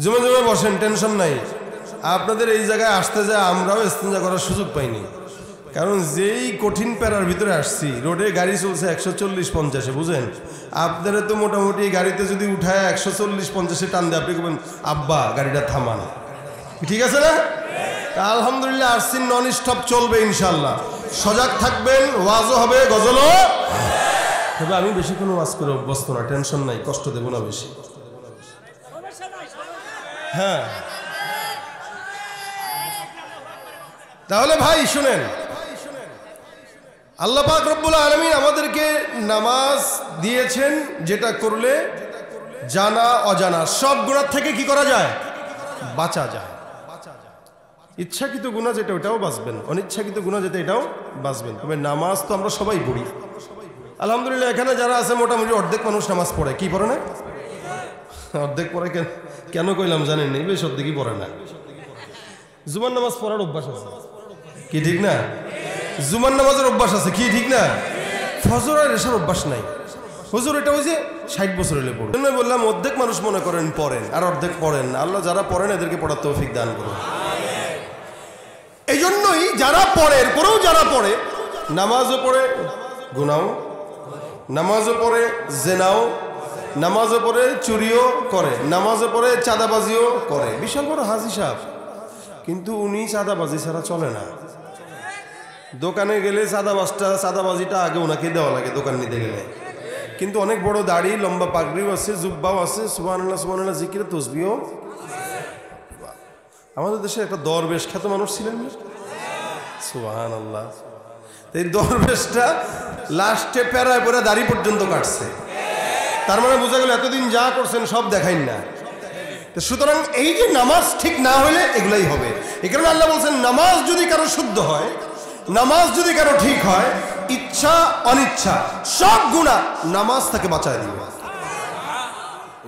জমে জমে বসেন, টেনশন নাই। আপনাদের এই জায়গায় আসতে যায় আমরাও ইস্তেঞ্জা করার সুযোগ পাইনি, কারণ যেই কঠিন প্যারার ভিতরে আসছি, রোডে গাড়ি চলছে 140-50, বুঝেন? আপনারা তো মোটামুটি গাড়িতে যদি উঠায় 140-50 টান দেয়, আপনি বলবেন আব্বা গাড়িটা থামান, ঠিক আছে না? আলহামদুলিল্লাহ আসছি, নন স্টপ চলবে ইনশাল্লাহ। সজাগ থাকবেন, ওয়াজও হবে, গজলও। তবে আমি বেশি কোনো ওয়াজ করে অভ্যস্ত না, টেনশন নাই, কষ্ট দেব না বেশি। হ্যাঁ, তাহলে ভাই শুনেন, আল্লাহ পাক রব্বুল আলামিন আমাদেরকে নামাজ দিয়েছেন, যেটা করলে জানা অজানা সব গুনাহ থেকে কি করা যায়? বাঁচা যায়। ইচ্ছাকৃত গুনাহ যেটা ওটাও বাঁচবেন, অনিচ্ছাকৃত গুনাহ যেটা এটাও বাঁচবেন। তবে নামাজ তো আমরা সবাই পড়ি আলহামদুলিল্লাহ। এখানে যারা আছে মোটামুটি অর্ধেক মানুষ নামাজ পড়ে, কি পড়ে না? অর্ধেক পড়ে। কেন কইলাম জানেন? এই বেশ অর্ধেকই পড়ে না। জুমার নামাজ পড়ার অভ্যাস আছে, কি ঠিক না? জুমার নামাজের অভ্যাস আছে, কি ঠিক না? ফজর আর এশার অভ্যাস নাই। হুজুর এটা ওই যে 60 বছর হলে পড়ে, বললাম অর্ধেক মানুষ মনে করেন পড়েন, আর অর্ধেক পড়েন। আল্লাহ যারা পড়েন এদেরকে পড়ার তৌফিক দান করুন। এই জন্যই যারা পড়ে, এরপরেও যারা পড়ে, নামাজও পড়ে গুনাও, নামাজও পড়ে জেনাও, নামাজও পড়ে চুরিও করে, নামাজও পড়ে চাঁদাবাজিও করে। বিশাল বড় হাজি সাহেব, কিন্তু উনি চাঁদাবাজি ছাড়া চলে না। দোকানে গেলে চাঁদাবাজিটা আগে ওনাকে দেওয়া লাগে দোকান নিতে গেলে। কিন্তু অনেক বড় দাড়ি, লম্বা পাগড়িও আছে, জুব্বাও আছে, সুবহানাল্লাহ সুবহানাল্লাহ জিকিরে তসবিহও। আমাদের দেশে একটা দরবেশ খ্যাত মানুষ ছিলেন না, সুবহানাল্লাহ। এই দরবেশটা লাস্টে প্যারায় পরে দাড়ি পর্যন্ত কাটছে। তার মানে বোঝা গেল এতদিন যা করছেন সব দেখাইন না। সুতরাং এই যে নামাজ ঠিক না হলে এগুলাই হবে। এই কারণে আল্লাহ বলছেন নামাজ যদি কারো শুদ্ধ হয়, নামাজ যদি কারো ঠিক হয়, ইচ্ছা অনিচ্ছা সব গুনাহ নামাজ তাকে বাঁচায় দিবে।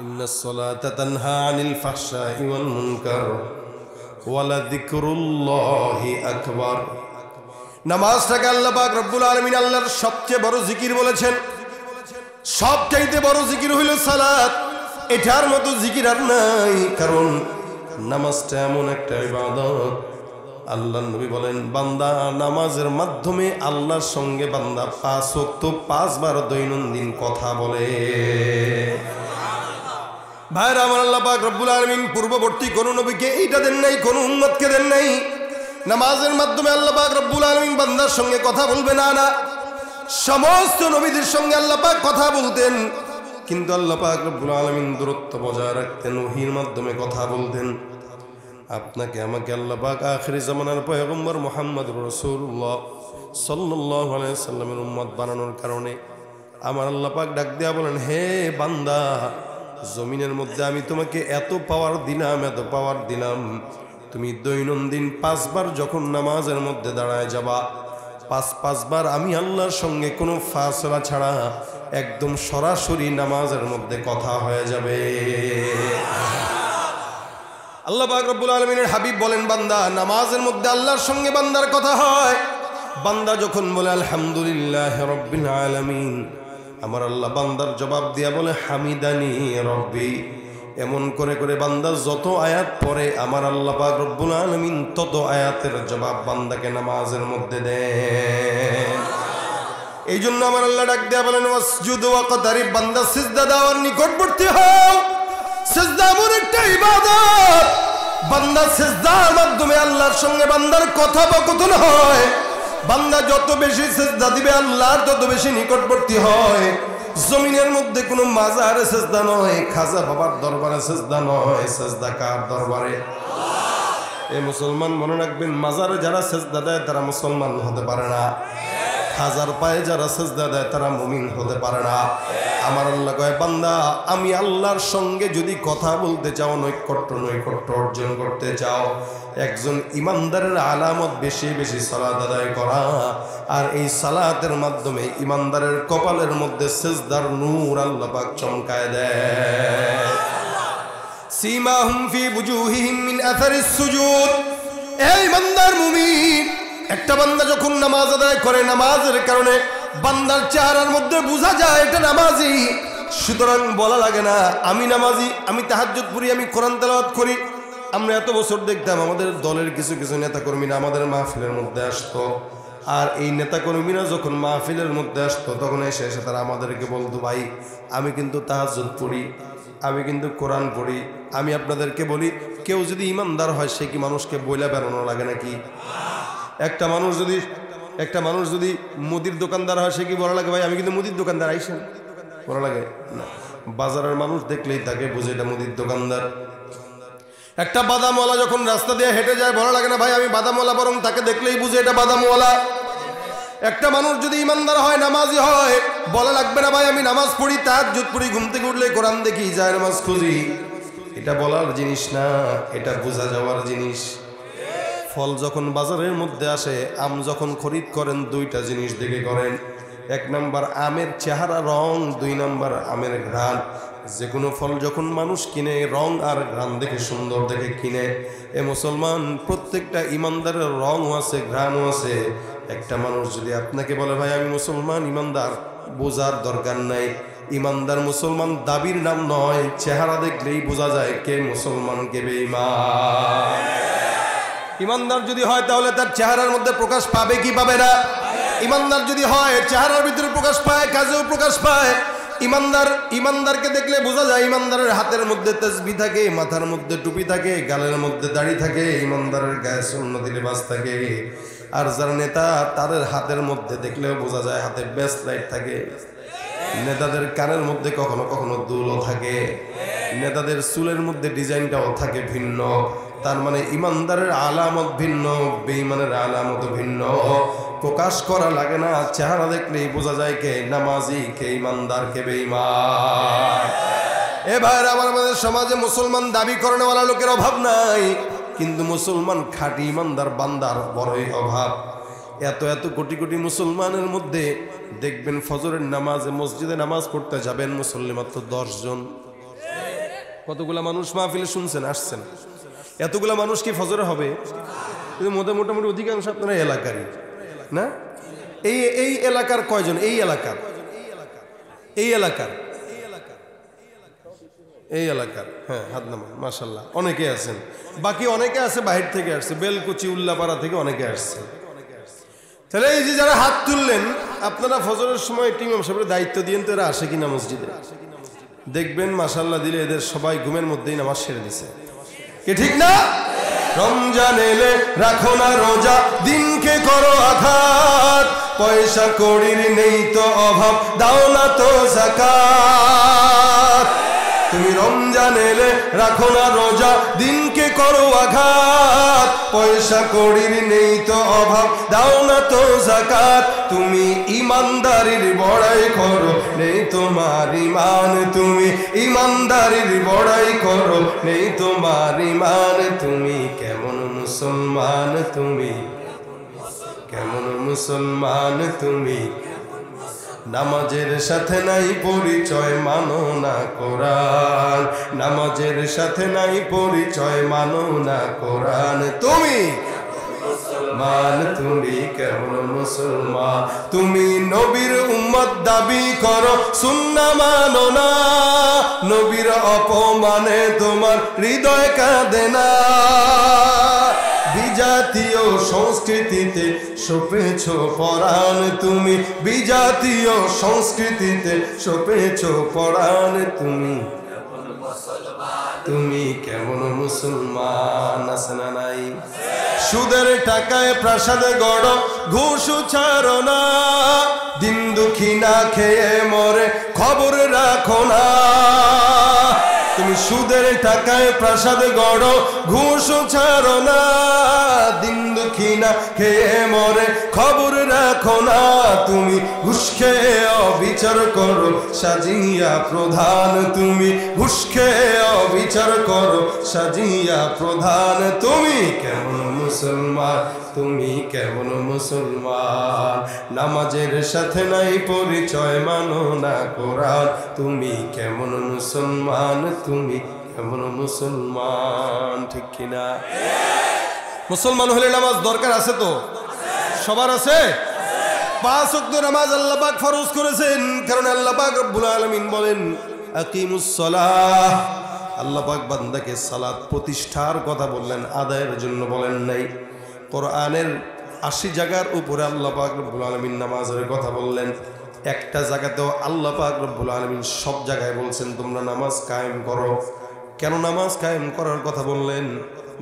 ইন্নাস সালাতা তানহা আনিল ফাহশাই ওয়াল মুনকার ওয়া লাযিকরুল্লাহি আকবার। নামাজটাকে আল্লাহ পাক রব্বুল আলামিন আল্লাহর সবচেয়ে বড় জিকির বলেছেন। সবচাইতে বড় জিকির হইল সালাত। এটার মতো জিকির আর নাই, কারণ নামাজটা এমন একটা ইবাদত। আল্লাহর নবী বলেন, বান্দা নামাজের মাধ্যমে আল্লাহর সঙ্গে বান্দা 5 ওয়াক্ত 5 বার দৈনন্দিন কথা বলে। ভাইরা আমার, আল্লাহ পাক রব্বুল আলামিন পূর্ববর্তী কোন নবীকে এইটা দেন নাই, কোন উম্মতকে দেন নাই। নামাজের মাধ্যমে আল্লাহ পাক রব্বুল আলামিন বান্দার সঙ্গে কথা বলবে না, না, সমস্ত নবীদের সঙ্গে আল্লাহ পাক কথা বলতেন, কিন্তু আল্লাহ পাক রব্বুল আলামিন দূরত্ব বজায় রাখতেন, ওহীর মাধ্যমে কথা বলতেন। আপনাকে আমাকে আল্লাহ পাক আখিরি জামানার পয়গম্বর মুহাম্মদুর রাসূলুল্লাহ সাল্লাল্লাহু আলাইহি সাল্লামের উম্মত বানানোর কারণে আমার আল্লাহ পাক ডাক দেয়া বলেন, হে বান্দা, জমিনের মধ্যে আমি তোমাকে এত পাওয়ার দিলাম, এত পাওয়ার দিলাম, তুমি দৈনন্দিন 5 বার যখন নামাজের মধ্যে দাঁড়ায় যাবা, 5 বার আমি আল্লাহর সঙ্গে কোনো ফাসলা ছাড়া একদম সরাসরি নামাজের মধ্যে কথা হয়ে যাবে। আল্লাহ পাক রব্বুল আলামিনের হাবিব বলেন, বান্দা নামাজের মধ্যে আল্লাহর সঙ্গে বান্দার কথা হয়। বান্দা যখন বলে আলহামদুলিল্লাহ রাব্বিল আলামিন, আমার আল্লাহ বান্দার জবাব দিয়া বলে হামিদানি রব্বি। এমন করে করে বান্দা যত আয়াত পড়ে আমার আল্লাহ পাক রব্বুল আলামিন তত আয়াতের জবাব বান্দাকে নামাজের মধ্যে দেন। এই জন্য আমার আল্লাহ ডাক দেয়া বলেন, ওয়াসজুদু ওয়াকতারিব, বান্দা সিজদা দেওয়ার নিকটবর্তী হও। সিজদা এমন একটা ইবাদত, বান্দা সিজদার মাধ্যমে আল্লাহর সঙ্গে বান্দার কথোপকথন হয়। বান্দা যত বেশি সিজদা দিবে আল্লাহর তত বেশি নিকটবর্তী হয়। জমিনের মধ্যে কোনো মাজারে সিজদা নয়, খাজা বাবার দরবারে সিজদা নয়, সিজদা কার দরবারে? এই মুসলমান মনে রাখবেন, মাজারে যারা সিজদা দেয় তারা মুসলমান হতে পারে না, খাজার পায়ে যারা সিজদা দেয় তারা মুমিন হতে পারে না। আমার আল্লাহ কয়, বান্দা আমি আল্লাহর সঙ্গে যদি কথা বলতে চাও, নৈকট্য অর্জন করতে চাও, একজন ইমানদারের আলামত বেশি বেশি সালাত আদায় করা। আর এই সালাতের মাধ্যমে ইমানদারের কপালের মধ্যে সিজদার নূর আল্লাহ পাক চমকায় দেয়। সীমাহুম ফি বুজুহিহিম মিন আসারিস সুজুদ। এই ইমানদার মুমিন, একটা বান্দা যখন নামাজ আদায় করে, নামাজের কারণে বান্দার চেহারার মধ্যে বোঝা যায় এটা নামাজি। সুতরাং বলা লাগে না আমি নামাজি, আমি তাহাজ্জুদ পড়ি, আমি কোরআন তেলাওয়াত করি। আমরা এত বছর দেখতাম আমাদের দলের কিছু কিছু নেতাকর্মীরা আমাদের মাহফিলের মধ্যে আসতো, আর এই নেতাকর্মীরা যখন মাহফিলের মধ্যে আসতো তখন এসে এসে তারা আমাদেরকে বলতো, ভাই আমি কিন্তু তাহাজ্জুদ পড়ি, আমি কিন্তু কোরআন পড়ি। আমি আপনাদেরকে বলি, কেউ যদি ইমানদার হয় সে কি মানুষকে বইলা বেড়ানো লাগে নাকি? একটা মানুষ যদি মুদির দোকানদার হয় সে কি বলা লাগে, ভাই আমি কিন্তু মুদির দোকানদার, আইসেন, বলা লাগে না? বাজারের মানুষ দেখলেই তাকে বুঝে এটা মুদির দোকানদার। একটা বাদামওয়ালা যখন রাস্তা দিয়ে হেঁটে যায় বলা লাগে না, ভাই আমি বাদামওয়ালা, বরং তাকে দেখলেই বুঝে এটা বাদামওয়ালা। একটা মানুষ যদি ইমানদার হয়, নামাজি হয়, বলা লাগবে না ভাই আমি নামাজ পড়ি, তাহাজ্জুদ পড়ি, ঘুম থেকে উঠলে কোরআন দেখি, যায় নামাজ খুঁজি। এটা বলার জিনিস না, এটা বোঝা যাওয়ার জিনিস। ফল যখন বাজারের মধ্যে আসে, আম যখন খরিদ করেন, দুইটা জিনিস দেখে করেন। এক নাম্বার আমের চেহারা রং, দুই নাম্বার আমের ঘ্রাণ। যে কোনো ফল যখন মানুষ কিনে, রং আর ঘ্রাণ দেখে সুন্দর দেখে কিনে। এ মুসলমান, প্রত্যেকটা ইমানদারের রংও আছে, ঘ্রাণও আছে। একটা মানুষ যদি আপনাকে বলে ভাই আমি মুসলমান, ইমানদার, বোঝার দরকার নাই। ইমানদার মুসলমান দাবির নাম নয়, চেহারা দেখলেই বোঝা যায় কে মুসলমান কে বেঈমান। ইমানদার যদি হয় তাহলে তার চেহারার মধ্যে প্রকাশ পাবে কি পাবে না? ইমানদার যদি হয় চেহারার ভিতরে প্রকাশ পায়, কাজেও প্রকাশ পায়। ইমানদারকে দেখলে বোঝা যায় ইমানদারের হাতের মধ্যে তাসবিহ থাকে, মাথার মধ্যে টুপি থাকে, গালের মধ্যে দাড়ি থাকে, ইমানদারের গায়ে সুন্নতি লিবাস থাকে। আর যারা নেতা, তাদের হাতের মধ্যে দেখলেও বোঝা যায় হাতে ব্রেসলেট থাকে। নেতাদের কানের মধ্যে কখনো কখনো দুলও থাকে, নেতাদের চুলের মধ্যে ডিজাইনটাও থাকে ভিন্ন। তার মানে ইমানদারের আলামত ভিন্ন, বেঈমানের আলামত ভিন্ন। প্রকাশ করা লাগে না, চেহারা দেখলেই বোঝা যায় কে নামাজি, কে ইমানদার, কে বেঈমান। এ ভাইরা আমার, আমাদের সমাজে মুসলমান দাবি করেনওয়ালা লোকের অভাব নাই, কিন্তু মুসলমান খাঁটি ইমানদার বান্দার বড়ই অভাব। এত এত কোটি কোটি মুসলমানের মধ্যে দেখবেন ফজরের নামাজে মসজিদে নামাজ পড়তে যাবেন মুসল্লি মাত্র 10 জন। কতগুলা মানুষ মাহফিলে শুনছেন, আসছেন? এতগুলা মানুষ কি ফজরে হবে? কিন্তু মোটামুটি অধিকাংশ আপনারা এলাকারই না? এই এলাকার কয়জন? এই এলাকার হ্যাঁ, হাত নামান, মাশাআল্লাহ, অনেকে আছেন। বাকি অনেকে আছে বাহির থেকে আসছে, বেলকুচি, উল্লাপাড়া থেকে অনেকে আসছে। তাহলে এই যে যারা হাত তুললেন, আপনারা ফজরের সময় ইমাম সাহেবের দায়িত্ব দিয়েন তো এরা আসে কিনা মসজিদে? দেখবেন মাশাআল্লাহ দিলে এদের সবাই ঘুমের মধ্যেই নামাজ সেরে দিছে, কি ঠিক না? রমজান এলে রাখো না রোজা, দিনকে করো আঘাত, পয়সা কড়ির নেই তো অভাব, দাও না তো যাকাত। তুমি রমজান এলে রাখো না রোজা, দিনকে করো আঘাত, পয়সা কড়ির নেই তো অভাব, দাও না তো যাকাত। তুমি ইমানদারির বড়াই করো, নেই তোমার ইমান, তুমি ইমানদারির বড়াই করো, নেই তোমার ইমান। তুমি কেমন মুসলমান, তুমি কেমন মুসলমান, তুমি নামাজের সাথে নাই পরিচয়, মানো না কোরআন, নামাজের সাথে নাই পরিচয়, মানো না কোরআন। তুমি মুসলমান, তুমি কেমন মুসলমান, তুমি নবীর উম্মত দাবি করো, সুন্নাহ মানো না, নবীর অপমানে তোমার হৃদয় কাঁদে না। বিজাতীয় সংস্কৃতিতে সপেছ পরাণ, তুমি বিজাতীয় সংস্কৃতিতে সপেছ পরাণ। তুমি কেমন মুসলমান, আছে না নাই? সুদের টাকায় প্রাসাদে গড়, ঘুষ ছাড়ো না, দিন দুঃখী না খেয়ে মরে খবর রাখো না। তুমি সুদের টাকায় প্রাসাদ গড়ো, ঘুষ ছাড়ো না, দিন দুঃখী না খেয়ে মরে খবর রাখো না। তুমি ঘুষ খেয়ে অবিচার করো সাজিয়া প্রধান, তুমি ঘুষ খেয়ে অবিচার করো সাজিয়া প্রধান। তুমি কেমন মুসলমান, তুমি কেমন মুসলমান, নামাজের সাথে নাই পরিচয়, মানো না কোরআন। তুমি কেমন মুসলমান, তুমি কেমন মুসলমান, ঠিক কিনা? মুসলমান হলে নামাজ দরকার আছে তো, সবার আছে। 5 ওয়াক্ত নামাজ আল্লাহ পাক ফরজ করেছেন, কারণ আল্লাহ পাক রব্বুল আলামিন বলেন আকিমুস সালাহ। আল্লাহ পাক বান্দাকে সালাত প্রতিষ্ঠার কথা বললেন, আদায়ের জন্য বলেন নাই। কোরআনের 80 জায়গার উপরে আল্লাহ পাক রব্বুল আলামিন নামাজের কথা বললেন। একটা জায়গাতেও আল্লাহ পাক রব্বুল আলামিন সব জায়গায় বলছেন তোমরা নামাজ কায়েম করো। কেন নামাজ কায়েম করার কথা বললেন?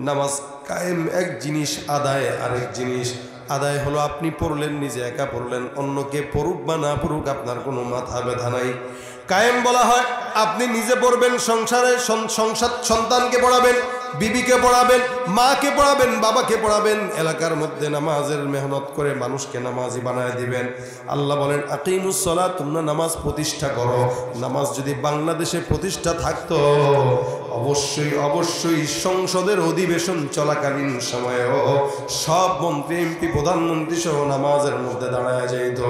নামাজ কায়েম এক জিনিস, আদায় আরেক জিনিস। আদায় হলো আপনি পড়লেন, নিজে একা পড়লেন, অন্যকে পড়ুক বা না পড়ুক আপনার কোনো মাথা ব্যথা নাই। কায়েম বলা হয় আপনি নিজে পড়বেন, সংসারে সন্তানকে পড়াবেন, বিবিকে পড়াবেন, মাকে পড়াবেন, বাবাকে পড়াবেন, এলাকার মধ্যে নামাজের মেহনত করে মানুষকে নামাজি বানায় দিবেন। আল্লাহ বলেন আকিমুস সালাত, তোমরা নামাজ প্রতিষ্ঠা করো। নামাজ যদি বাংলাদেশে প্রতিষ্ঠা থাকতো, অবশ্যই অবশ্যই সংসদের অধিবেশন চলাকালীন সময়েও সব মন্ত্রী, এমপি, প্রধানমন্ত্রী সহ নামাজের মধ্যে দাঁড়ায় যেত।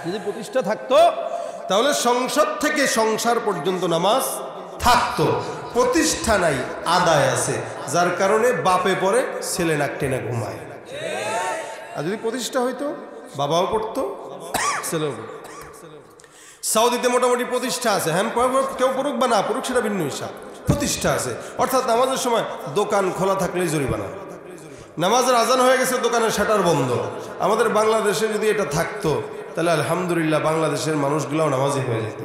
যদি প্রতিষ্ঠা থাকতো তাহলে সংসদ থেকে সংসার পর্যন্ত নামাজ থাকতো। প্রতিষ্ঠা নাই, আদায় আছে, যার কারণে বাপে পড়ে, ছেলে নাক টেনে ঘুমায়। আর যদি প্রতিষ্ঠা হইতো, বাবাও পড়তো, ছেলেও পড়তো। সৌদিতে মোটামুটি প্রতিষ্ঠা আছে, হ্যাঁ, কেউ পড়ুক বা না পড়ুক সেটা ভিন্ন হিসাব, প্রতিষ্ঠা আছে। অর্থাৎ নামাজের সময় দোকান খোলা থাকলেই জরিমানা। নামাজের আজান হয়ে গেছে, দোকানের শাটার বন্ধ। আমাদের বাংলাদেশে যদি এটা থাকতো তাহলে আলহামদুলিল্লাহ বাংলাদেশের মানুষগুলাও নামাজি হয়ে যেত।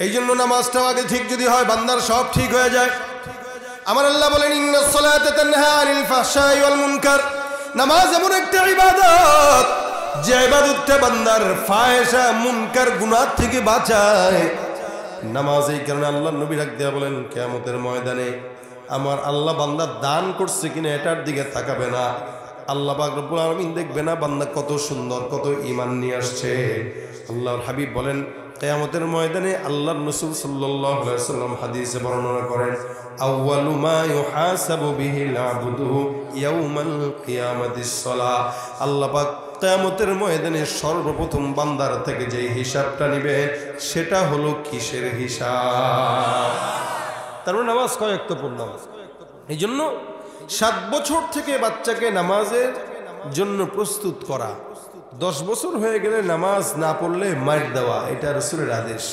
এই জন্য নামাজটাও আগে ঠিক যদি হয়, বান্দার সব ঠিক হয়ে যায়। আমার আল্লাহ বলেন ইন্নাস সালাতা তানহা আনিল ফাহশাই ওয়াল মুনকার। নামাজ এমন একটা ইবাদত যে ইবাদতটা বান্দার ফাহশা মুনকার গুনাহ থেকে বাঁচায়। নামাজ এই কারণে আল্লাহর নবী ডাক দিয়া বলেন কিয়ামতের ময়দানে আমার আল্লাহ বান্দা দান করছে কিনা এটার দিকে তাকাবে না। আল্লাহ পাক রব্বুল আলামিন দেখবে না বান্দা কত সুন্দর, কত ঈমান নিয়ে আসছে। আল্লাহর হাবিব বলেন কিয়ামতের ময়দানে আল্লাহর রাসূল সাল্লাল্লাহু আলাইহি ওয়াসাল্লাম হাদিসে বর্ণনা করেন আউয়ালু মা ইউহাসাবু বিহিল আবদু ইয়াউমাল কিয়ামাতিস সালাহ। আল্লাহ পাক কিয়ামতের ময়দানে সর্বপ্রথম বান্দার থেকে যে হিসাবটা নেবে সেটা হলো কিসের হিসাব? তার মানে নামাজ কয়েকটা পড়লাম। এই জন্য 7 বছর থেকে বাচ্চাকে নামাজের জন্য প্রস্তুত করা, 10 বছর হয়ে গেলে নামাজ না পড়লে মার দেওয়া, এটা রাসূলের আদেশ।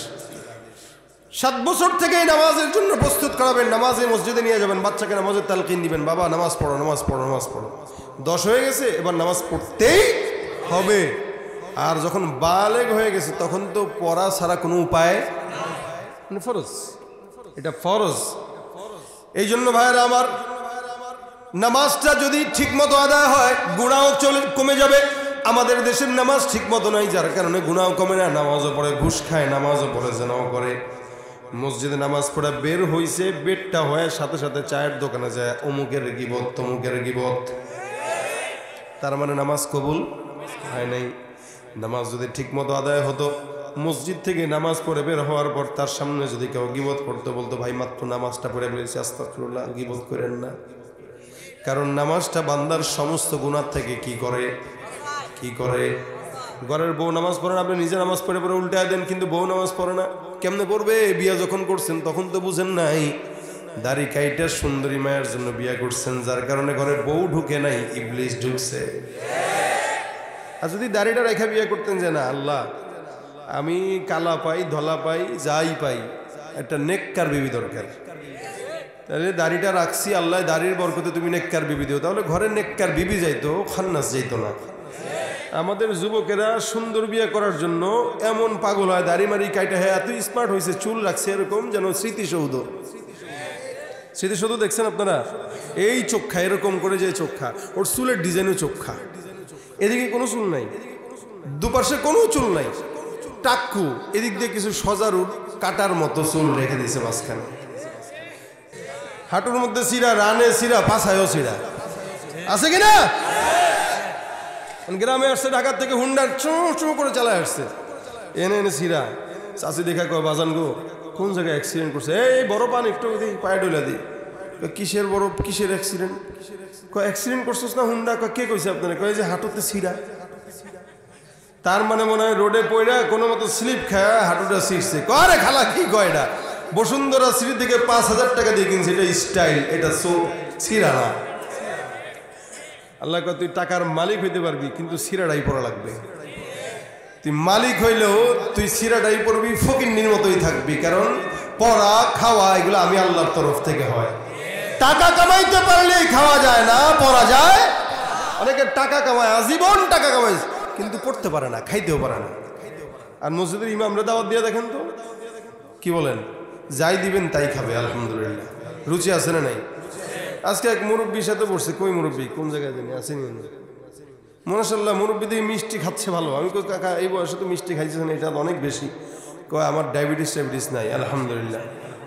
7 বছর থেকেই নামাজের জন্য প্রস্তুত করাবেন, নামাজে মসজিদে নিয়ে যাবেন, বাচ্চাকে নামাজের তালকিন দিবেন, বাবা নামাজ পড়ো, নামাজ পড়ো, নামাজ পড়ো। 10 হয়ে গেছে, এবার নামাজ পড়তেই হবে। আর যখন বালেগ হয়ে গেছে তখন তো পড়া ছাড়া কোনো উপায় নেই, ফরজ, এটা ফরজ। এই জন্য ভাইয়েরা আমার, নামাজটা যদি ঠিক মতো আদায় হয় গুনাহ কমে যাবে। আমাদের দেশের নামাজ ঠিক মতো নাই, যার কারণে গুনাহ কমে না। নামাজও পড়ে ঘুষ খায়, নামাজও পড়ে জিনাও করে। মসজিদে নামাজ পড়া বের হইছে, বেরটা হয় সাথে সাথে চায়ের দোকানে যায়, অমুকের গিবত তমুকের গিবত, তার মানে নামাজ কবুল হয় নাই। নামাজ যদি ঠিক মতো আদায় হতো, মসজিদ থেকে নামাজ পড়ে বের হওয়ার পর তার সামনে যদি কেউ গিবত করতে বলতো, ভাই মাত্র নামাজটা পড়ে বেরিয়েছি, আস্তাগফিরুল্লাহ, গিবত করেন না। কারণ নামাজটা বান্দার সমস্ত গুনাহ থেকে কি করে, কি করে। ঘরের বউ নামাজ পড়ে না, আপনি নিজে নামাজ পড়ে পড়ে উল্টায় দেন, কিন্তু বউ নামাজ পড়ে না, কেমনে পড়বে? বিয়া যখন করছেন তখন তো বুঝেন নাই, দাড়ি কাইটা সুন্দরী মায়ের জন্য বিয়া করছেন, যার কারণে ঘরে বউ ঢুকে নাই, ইবলিস ঢুকছে। আর যদি দাড়িটা রেখা বিয়া করতেন যে না আল্লাহ আমি কালা পাই ধলা পাই যাই পাই, একটা নেককার বিবি দরকার, তাহলে দাড়িটা রাখছি আল্লাহ দাড়ির বরকতে তুমি নেককার বিবি দিও, তাহলে ঘরে নেককার বিবি যাইতো, খান্নাস যাইতো না। আমাদের যুবকেরা সুন্দর বিয়ে করার জন্য এমন পাগল হয়, দাড়ি মারি কাইটা হ্যাঁ এত স্মার্ট হয়েছে, চুল রাখছে এরকম যেন স্মৃতিসৌধ। স্মৃতিসৌধ দেখছেন আপনারা? এই চোখা, এরকম করে যে চোখা, ওর চুলের ডিজাইনও চোখা, এদিকে কোনো চুল নাই, দুপাশে কোনো চুল নাই, টাক্কু, এদিক দিয়ে কিছু সজারুর কাটার মতো চুল রেখে দিয়েছে মাঝখানে, হাঁটুর মধ্যে সিরা, রানে সিরা, পাছায়ও সিরা, আছে কিনা? গ্রামে আসছে ঢাকার থেকে, হুন্ডার চু চু করে চালায় আসছে, এনে এনে সিরা। চাষি দেখা কয়, বাজান গো কোন জায়গায় অ্যাক্সিডেন্ট করছে? এই বড় পান একটু দিই, পায়ে ডইলা দিই। কিসের বড়, কিসের অ্যাক্সিডেন্ট? কয় অ্যাক্সিডেন্ট করছিস না হুন্ডা? কয় কে কইছে আপনারা? কয় যে হাঁটুতে সিরা। তার মানে মনে হয় রোডে পড়া কোনো মতো স্লিপ খায় হাঁটুটা ছিঁড়ছে। কয় রে খালা কি কয় এটা? বসুন্ধরা সিঁড়ি থেকে 5,000 টাকা দিয়ে কিনছে, এটা স্টাইল, এটা সিরা না। আল্লাহ কয় তুই টাকার মালিক হইতে পারবি, কিন্তু সিরাটাই পরা লাগবে। তুই মালিক হইলেও তুই সিরাটাই পরবি, ফকিন্নির মতোই থাকবি, কারণ পড়া খাওয়া এগুলো আমি আল্লাহর তরফ থেকে হয়। টাকা কামাইতে পারলেই খাওয়া যায় না, পড়া যায়। অনেকে টাকা কামায়, আজীবন টাকা কামায়, কিন্তু পড়তে পারে না, খাইতেও পারে না। আর মসজিদের ইমামরা দাওয়াত দিয়ে দেখেন তো, কি বলেন? যাই দিবেন তাই খাবে, আলহামদুলিল্লাহ। রুচি আছে না নাই? আজকে এক মুরব্বীর সাথে বসছে, কই মুরব্বী, কোন জায়গায় জানি আসেনি, মাশাআল্লাহ মুরব্বী দিয়ে মিষ্টি খাচ্ছে ভালো। আমি কই কাকা এই বয়সে তো মিষ্টি খাইছেন, এটা অনেক বেশি। কয় আমার ডায়াবেটিস নাই, আলহামদুলিল্লাহ।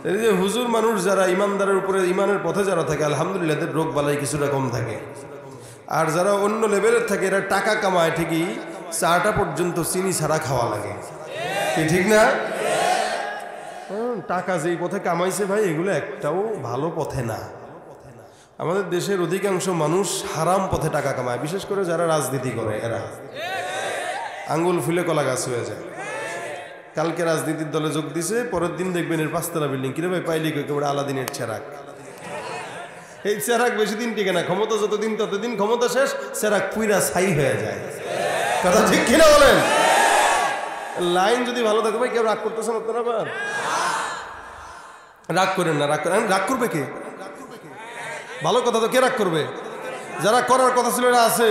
এই যে হুজুর মানুষ যারা ইমানদারের উপরে, ইমানের পথে যারা থাকে, আলহামদুলিল্লাহ এদের রোগ বালাই কিছুটা কম থাকে। আর যারা অন্য লেভেলের থাকে, এরা টাকা কামায় ঠিকই, চাটা পর্যন্ত চিনি ছাড়া খাওয়া লাগে, কি ঠিক না? টাকা যেই পথে কামাইছে ভাই, এগুলো একটাও ভালো পথে না। আমাদের দেশের অধিকাংশ মানুষ হারাম পথে টাকা কামায়, বিশেষ করে যারা রাজনীতি করে, এরা আঙ্গুল ফুলে কলা গাছ হয়ে যায়। কালকে রাজনীতির দলে যোগ দিছে, পরের দিন দেখবেন এর 5তলা বিল্ডিং, কিরে ভাই পাইলি কই? কেবল আলাদিনের চেরাক। এই চেরাক বেশি দিন টিকে না, ক্ষমতা যতদিন ততদিন, ক্ষমতা শেষ চেরাক পুইরা ছাই হয়ে যায়। কথা ঠিক কিনা বলেন? লাইন যদি ভালো থাকে, ভাই কেউ রাগ করতেছেন আপনারা? আবার রাগ করেন না, রাগ করেন। রাগ করবে কে? ভালো কথা তো কে রাগ করবে? যারা করার কথা ছিল এরা আছে,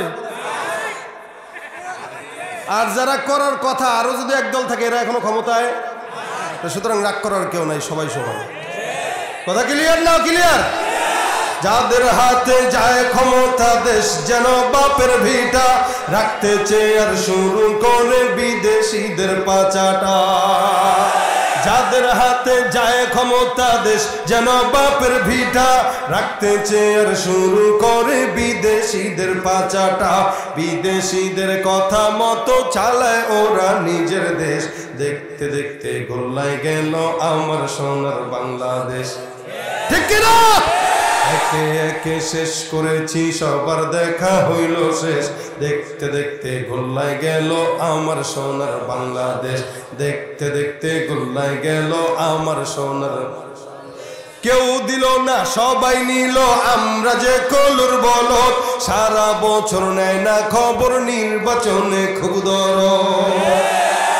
আর যারা করার কথা আরো যদি একদল থাকে, এরা এখনো ক্ষমতায়। সুতরাং রাগ করার কেউ নাই, সবাই সমান। কথা ক্লিয়ার না? ক্লিয়ার? যাদের হাতে যায় ক্ষমতা, দেশ যেন বাপের ভিটা, রাখতে চেয়ার শুরু করে বিদেশিদের পাচাটা। যাদের হাতে যায় ক্ষমতা, দেশ যেন বাপের ভিটা, রাখতে চেয়ার শুরু করে বিদেশিদের পাচাটা। বিদেশিদের কথা মতো চালায় ওরা নিজের দেশ, দেখতে দেখতে গোল্লায় গেল আমার সোনার বাংলাদেশ। ঠিক কিনা? একে একে শেষ করেছি, সবার দেখা হইল শেষ, দেখতে দেখতে গোল্লায় গেল আমার সোনার বাংলাদেশ, দেখতে দেখতে গোল্লায় গেল আমার সোনার। কেউ দিল না, সবাই নিল, আমরা যে কলুর বলদ, সারা বছর নেয় না খবর, নির্বাচনে খুব দরদ।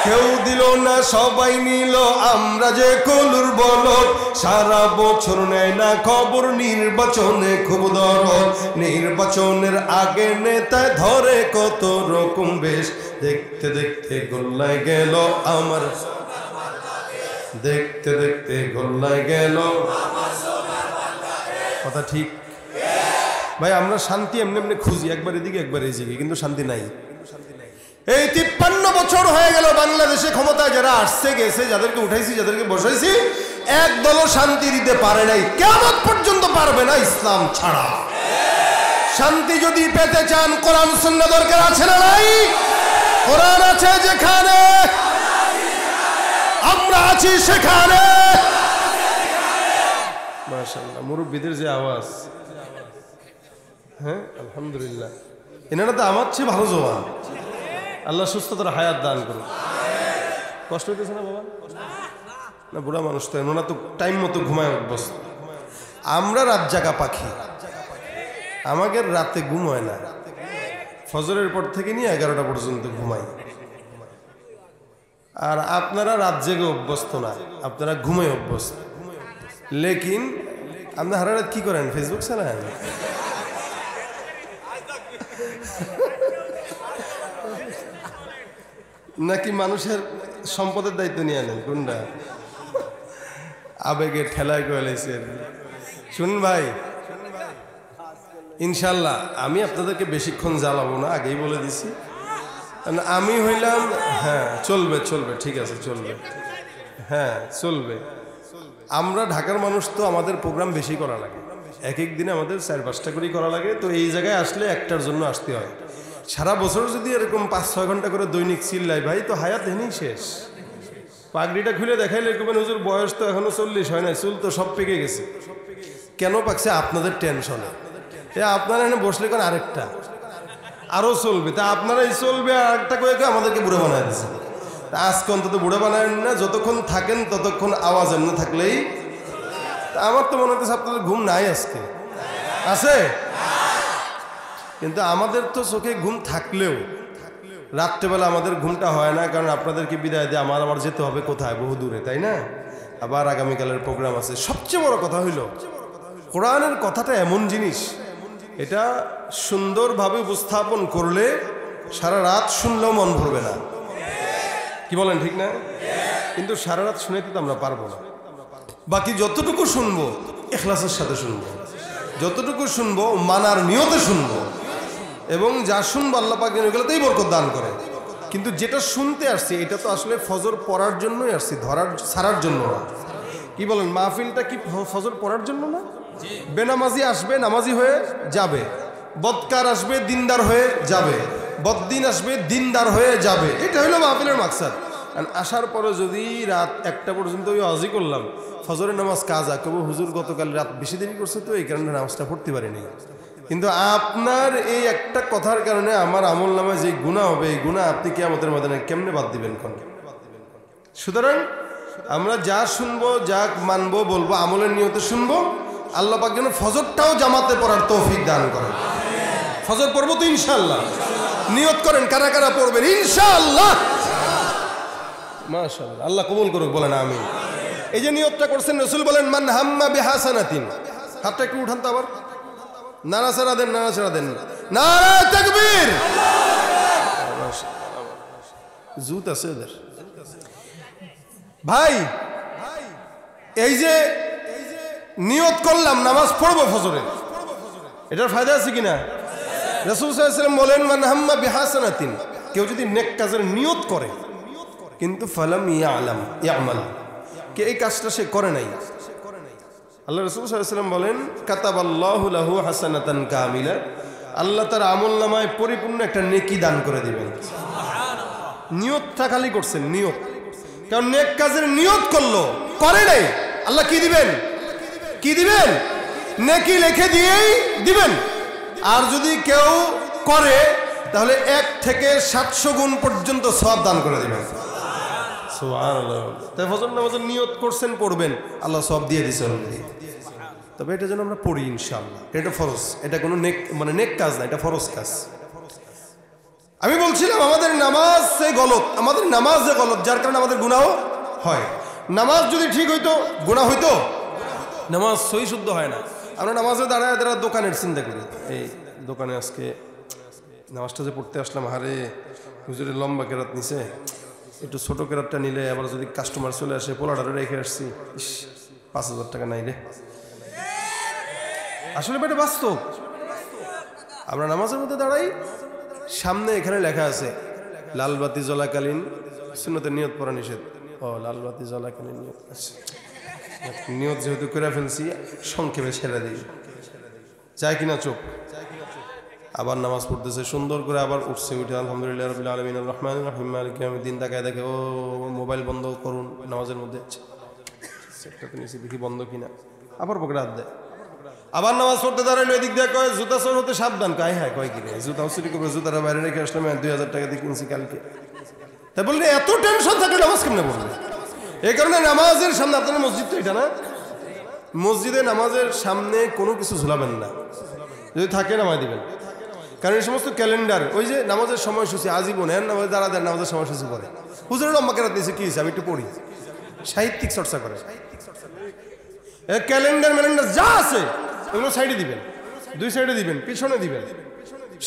কেউ দিল না, সবাই নিল, আমরা যে কলুর বলদ, সারা বছর নেয় না খবর, নির্বাচনে খুব দরদ। নির্বাচনের আগে নেতায় ধরে কত রকম বেশ, দেখতে দেখতে গোল্লায় গেল আমার, দেখতে দেখতে গোল্লায় গেল। কথা ঠিক ভাই? আমরা শান্তি এমনি এমনি খুঁজি, একবার এদিকে একবার এদিকে, কিন্তু শান্তি নাই। এই 53 বছর হয়ে গেল বাংলাদেশে ক্ষমতায় যারা আসছে গেছে, যাদেরকে উঠাইছি, যাদেরকে বসাইছি, একদলও শান্তি দিতে পারে নাই, কিয়ামত পর্যন্ত পারবে না ইসলাম ছাড়া। শান্তি যদি পেতে চান, কোরআন সুন্নাহ দরকার আছে না নাই? কোরআন আছে যেখানে, আমরা আছি সেখানে। মাশাআল্লাহ, মুরব্বিদের যে আওয়াজ, হ্যাঁ আলহামদুলিল্লাহ, এনারা তো আমার চেয়ে ভালো জবান। আল্লাহ সুস্থতার হায়াত দান করুন। কষ্ট হইতেছে না বাবা? না, বুড়া মানুষ তো, এমন তো টাইম মতো ঘুমায় অভ্যস্ত। আমরা রাত জাগা পাখি, আমাদের রাতে ঘুম হয় না, ফজরের পর থেকে নিয়ে 11টা পর্যন্ত ঘুমাই। আর আপনারা রাত জেগে অভ্যস্ত না, আপনারা ঘুমাই অভ্যস্ত। লেকিন আপনারা সারা রাত কি করেন? ফেসবুক চালান? নাকি মানুষের সম্পদের দায়িত্ব নিয়ে আনেন? কোনটা? আবেগে ঠেলায় গেলেছেন, শুনুন ভাই, ইনশাল্লাহ আমি আপনাদেরকে বেশিক্ষণ জ্বালাবো না, আগেই বলে দিছি। আমি হইলাম, হ্যাঁ চলবে চলবে, ঠিক আছে চলবে, হ্যাঁ চলবে। আমরা ঢাকার মানুষ তো, আমাদের প্রোগ্রাম বেশি করা লাগে, এক এক দিনে আমাদের 4-5টা করেই করা লাগে। তো এই জায়গায় আসলে একটার জন্য আসতে হয়। সারা বছর যদি এরকম 5-6 ঘন্টা করে দৈনিক চিল্লাই ভাই, তো হায়াত এনেই শেষ। পাগড়িটা খুলে দেখাইলে এরকম হুজুর বয়স তো এখনো 40 হয় না, চুল তো সব পেকে গেছে। কেন পাকছে? আপনাদের টেনশনে। আপনারা এখানে বসলে কেন আরেকটা আরো চলবে, তা আপনারা এই চলবে আর একটা করে আমাদেরকে বুড়ো বানায় দিচ্ছে। আজকে অন্তত বুড়ো বানায় না, যতক্ষণ থাকেন ততক্ষণ আওয়াজ এমনি থাকলেই। আমার তো মনে হচ্ছে আপনাদের ঘুম নাই আজকে, আছে? কিন্তু আমাদের তো চোখে ঘুম থাকলেও রাত্রেবেলা আমাদের ঘুমটা হয় না, কারণ আপনাদেরকে বিদায় দিয়ে আমার আবার যেতে হবে কোথায়, বহু দূরে, তাই না? আবার আগামীকালের প্রোগ্রাম আছে। সবচেয়ে বড় কথা হইল, কোরআনের কথাটা এমন জিনিস, এটা সুন্দরভাবে উপস্থাপন করলে সারা রাত শুনলেও মন ভরবে না। কি বলেন, ঠিক না? কিন্তু সারা রাত শুনেতে তো আমরা পারবো না। বাকি যতটুকু শুনবো ইখলাসের সাথে শুনবো, যতটুকু শুনবো মানার নিয়তে শুনবো, এবং যা শুনবো আল্লাহ পাক এগুলোতেই বরকত দান করে। কিন্তু যেটা শুনতে আসছি এটা তো আসলে ফজর পড়ার জন্যই আসছি, ধরার ছাড়ার জন্য না। কি বলেন, মাহফিলটা কি ফজর পড়ার জন্য না? বেনামাজি আসবে নামাজি হয়ে যাবে, বদকার আসবে দিনদার হয়ে যাবে, বদ্দিন আসবে দিনদার হয়ে যাবে। এটা হলো মাহফিলের মাকসাদ। আসার পরে যদি রাত 1টা পর্যন্ত ওই আওয়াজই করলাম, ফজরের নামাজ কাজা কবু হুজুর গতকাল রাত বেশি দেরি করছে তো এই কারণে নামাজটা পড়তে পারিনি। কিন্তু আপনার এই একটা কথার কারণে আমার আমল নামায় যে গুনাহ হবে, এই গুনাহ আপনি কিয়ামতের ময়দানে কেমনে বাদ দিবেন কোন? সুতরাং আমরা যা শুনবো, যা মানবো, বলবো আমলের নিয়তে শুনবো। আল্লাহ পাক যেন ফজরটাও জামাতে পড়ার তৌফিক দান করেন। ফজর পড়বো তো ইনশাআল্লাহ, নিয়ত করেন কারা কারা পড়বেন ইনশাআল্লাহ। মাশাআল্লাহ, আল্লাহ কবুল করুক, বলেন আমিন। এই যে নিয়তটা করছেন, রাসূল বলেন মান হাম্মা বিহাসানাতিন, হাতটা একটু উঠান তো আবার, নারাসারা দেন, নারাসারা দেন, নারে তাকবীর। জুত আছে এদের ভাই। এই যে নিয়ত করলাম নামাজ পড়বো ফজরে, এটার ফায়দা আছে কিনা? রাসূল সাল্লাল্লাহু আলাইহি ওয়াসাল্লাম বলেন মান হাম্মা বিহাসানাতিন, কেউ যদি নেক কাজের নিয়ত করে কিন্তু ফালাম ইয়ামাল, কে এই কাজটা সে করে নাই, আল্লাহ রাসূল সাল্লাল্লাহু আলাইহি ওয়াসাল্লাম বলেন কাতাবাল্লাহু লাহু হাসানাতান কামিলা, আল্লাহ তার আমলনামায় পরিপূর্ণ একটা নেকি দান করে দিবেন। নিয়তটা খালি করছেন, নিয়ত। কারণ নেক কাজের নিয়ত করলো, করে নাই, আল্লাহ কি দিবেন? কি দিবেন? নেকি লিখে দিয়েই দিবেন। আর যদি কেউ করে তাহলে 1 থেকে 700 গুণ পর্যন্ত সওয়াব দান করে দিবেন। সুবহানাল্লাহ। তাই ফজর নামাজের নিয়ত করছেন, পড়বেন, আল্লাহ সওয়াব দিয়ে দিয়েছেন। তবে এটা যেন আমরা পড়ি ইনশাআল্লাহ। এটা ফরজ, এটা কোনো নেক কাজ না, এটা ফরজ কাজ। আমি বলছিলাম আমাদের নামাজ সে গলত, আমাদের নামাজ যে গলত, যার কারণে আমাদের গুনাহ হয়। নামাজ যদি ঠিক হইতো গুনাহ হইতো? নামাজ সহি শুদ্ধ হয় না। আমরা নামাজে দাঁড়ায় দাঁড়ায় দোকানের চিন্তা করি, এই দোকানে আজকে নামাজটা যে পড়তে আসলাম, হারে হুজুরের লম্বা কেরাত নিছে, একটু ছোট কেরাতটা নিলে আবার যদি কাস্টমার চলে আসে, পোলাটারে রেখে আসছি, 5,000 টাকা নাই রে। আসলে এটা বাস্তব। আমরা নামাজের মধ্যে দাঁড়াই, সামনে এখানে লেখা আছে লাল বাতি জ্বলাকালীন সুন্নতের নিয়ত পড়া নিষেধ। ও লাল বাতি জ্বলাকালীন নিয়ত আছে, নিয়ত যেহেতু করে ফেলছি সংক্ষেপে ছেড়ে দিই, যায় কিনা চোখ। আবার নামাজ পড়তেছে সুন্দর করে, আবার উঠছে, উঠে আলহামদুলিল্লাহ রাব্বিল আলামিন আর রহমানির রহিম মালিকি ইয়াউমিদ্দিন, তাকায় দেখে ও মোবাইল বন্ধ করুন নামাজের মধ্যে, সেটা তো নিচে দেখি বন্ধ কিনা, আবার পকেটে হাত দেয়। আবার নামাজ পড়তে দাঁড়াইলো, এদিক দিয়ে কয় জুতা চোর হতে সাবধান, কয় হ্যাঁ কয় কি রে জুতা চুরি করবে, জুতাটা বাইরে রেখে আসলাম 2,000 টাকা দিয়ে কিনছি কালকে। তাই বললে এত টেনশন থাকে নামাজ কেমনে পড়বে? এই কারণে নামাজের সামনে, আপনার মসজিদ তো এটা না, মসজিদে নামাজের সামনে কোনো কিছু ঝুলাবেন না, যদি থাকে নামাজ দিবেন। কারণ এই সমস্ত ক্যালেন্ডার, ওই যে নামাজের সময়সূচি আজীবন এর নামাজ দাঁড়া দেন, নামাজের সময়সূচি করে হুজুরের লম্বা কেরাত নিয়েছে, কি হয়েছে আমি একটু পড়ি, সাহিত্যিক চর্চা করে। ক্যালেন্ডার ম্যালেন্ডার যা আছে ওগুলো সাইডে দিবেন, 2 সাইডে দিবেন, পিছনে দিবেন,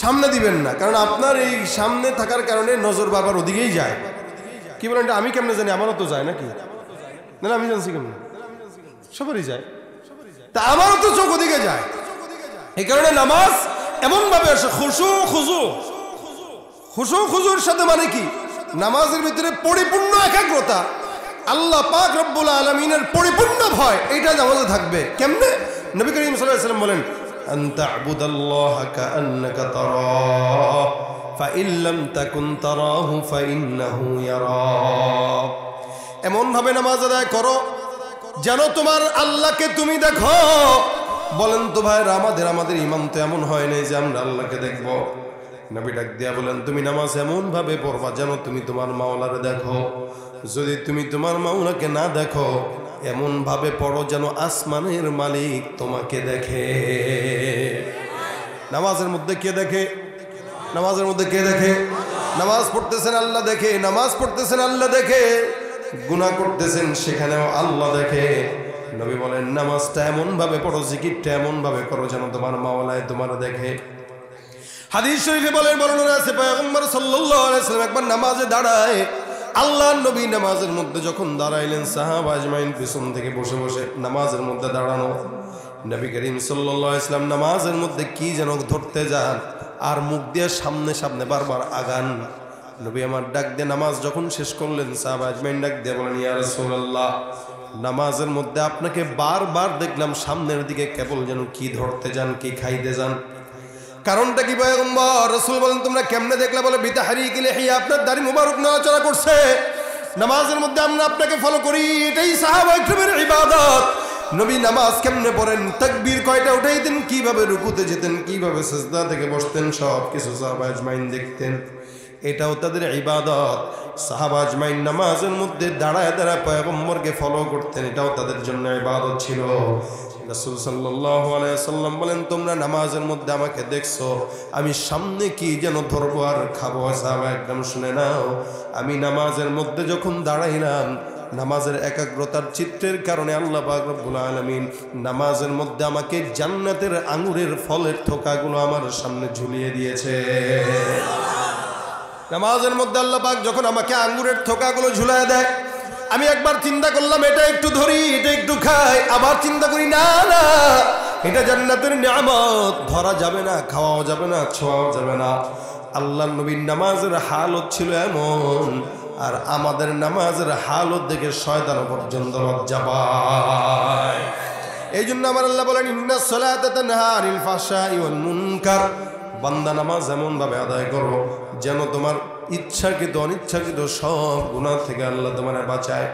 সামনে দিবেন না। কারণ আপনার এই সামনে থাকার কারণে নজর বারবার ওদিকেই যায়। কি বলেন, এটা আমি কেমনে জানি? আমারও তো যায় নাকি? না আমি জানছি কেমনে, সবারই যায়। তা আমারও তো চোখ ওদিকে যায়। এই কারণে নামাজ এমন ভাবে আসে খুশুর সাথে, মানে কি নামাজের ভিতরে পরিপূর্ণ একাগ্রতা, আল্লাহ পাক রব্বুল আলামিনের পরিপূর্ণ ভয়, এইটা নামাজে থাকবে। কেমনে? নবী করিম সাল্লাল্লাহু আলাইহি ওয়াসাল্লাম বলেন, আনতা আবুদাল্লাহা কাআন্নাকা তারাহু ফাইন লাম তাকুন তারাহু ফাইন্নাহু ইয়ারাক। এমন ভাবে নামাজ আদায় করো যেন তোমার আল্লাহকে তুমি দেখো। বলেন তো ভাইরা, আমাদের ইমান তো এমন হয় নাই যে আমরা আল্লাহকে দেখব। নবী ডাক দিয়া বলেন, তুমি নামাজ এমন ভাবে পড়বা যেন তুমি তোমার মাওলারে দেখো। যদি তুমি তোমার মাওলাকে না দেখো, এমন ভাবে পড়ো যেন আসমানের মালিক তোমাকে দেখে। নামাজের মধ্যে কে দেখে? নামাজের মধ্যে কে দেখে? নামাজ পড়তেছেন আল্লাহ দেখে, নামাজ পড়তেছেন আল্লাহ দেখে, গুনাহ করতেছেন সেখানেও আল্লাহ দেখে। নবী বলেন, নামাজটা এমন ভাবে পড়ো, জিকিরটা এমন ভাবে করো যেন তোমার মাওলায় তোমার দেখে। হাদিস শরীফে বর্ণনা আছে, পয়গম্বর সাল্লাল্লাহু আলাইহি ওয়াসাল্লাম একবার নামাজে দাঁড়ায়, আল্লাহর নবী নামাজের মধ্যে যখন দাঁড়াইলেন, সাহাবা আজমাইন পিছন থেকে বসে বসে নামাজের মধ্যে দাঁড়ানো। নবী করিম সাল্লাল্লাহু আলাইহি ওয়াসাল্লাম নামাজের মধ্যে কি যেন ধরতে যান, আর মুখ দিয়ে সামনে বারবার আগান। নবী আমার ডাক দিয়ে নামাজ যখন শেষ করলেন, সাহাবা আজমাইন ডাক দিয়ে বলেন, ইয়া রাসূলুল্লাহ, নামাজের মধ্যে আপনাকে বারবার দেখলাম সামনের দিকে কেবল যেন কি ধরতে যান, কি খাইতে যান। কারণটা কি পয়গম্বর? রাসূল বলেন, তোমরা কেমনে দেখলা? বলে, বিতাহরিকিল লিহিয়া, আপনার দাড়ি মুবারক নড়াচড়া করছে, নামাজের মধ্যে আমরা আপনাকে ফলো করি, এটাই সাহাবায়ে কেরামের ইবাদত। নবী নামাজ কেমনে পড়েন, তাকবীর কয়টা উঠাইতেন, কিভাবে রুকুতে যেতেন, কিভাবে সিজদা থেকে বসতেন, সব কিছু সাহাবা আজমাইন দেখতেন। এটাও তাদের ইবাদত। সাহাবা আজমাইন নামাজের মধ্যে দাঁড়ায় পয়গম্বরকে ফলো করতেন, এটাও তাদের জন্য ইবাদত ছিল। রাসূল সাল্লাল্লাহু আলাইহি ওয়াসাল্লাম বলেন, তোমরা নামাজের মধ্যে আমাকে দেখছো, আমি সামনে কি যেন ধরবো আর খাবো। সাহাবা একদম শুনে নাও, আমি নামাজের মধ্যে যখন দাঁড়াইলাম, নামাজের একাগ্রতার চিত্রের কারণে আল্লাহ পাক রব্বুল আলামিন নামাজের মধ্যে আমাকে জান্নাতের আঙ্গুরের ফলের থোকাগুলো আমার সামনে ঝুলিয়ে দিয়েছে। নামাজের মধ্যে আল্লাহ পাক যখন আমাকে আঙ্গুরের থোকাগুলো ঝুলায় দেয়, আমি একবার চিন্তা করলাম এটা একটু ধরি, এটা একটু খাই, আবার চিন্তা করি না না, এটা জান্নাতের নিয়ামত, ধরা যাবে না, খাওয়াও যাবে না, ছোঁয়াও যাবে না। আল্লাহর নবীর নামাজের হালত ছিল এমন, আর আমাদের নামাজের হালত দেখে শয়তান পর্যন্ত লজ্জা পায়। এই জন্য আমার আল্লাহ বলেন, ইন্নাস সালাতা তানহা আনিল ফাহশাই ওয়াল মুনকার। বান্দা নামাজ এমন ভাবে আদায় করো যেন তোমার ইচ্ছাকৃত অনিচ্ছাকৃত সব গুনাহ থেকে আল্লাহ তোমার বাঁচায়।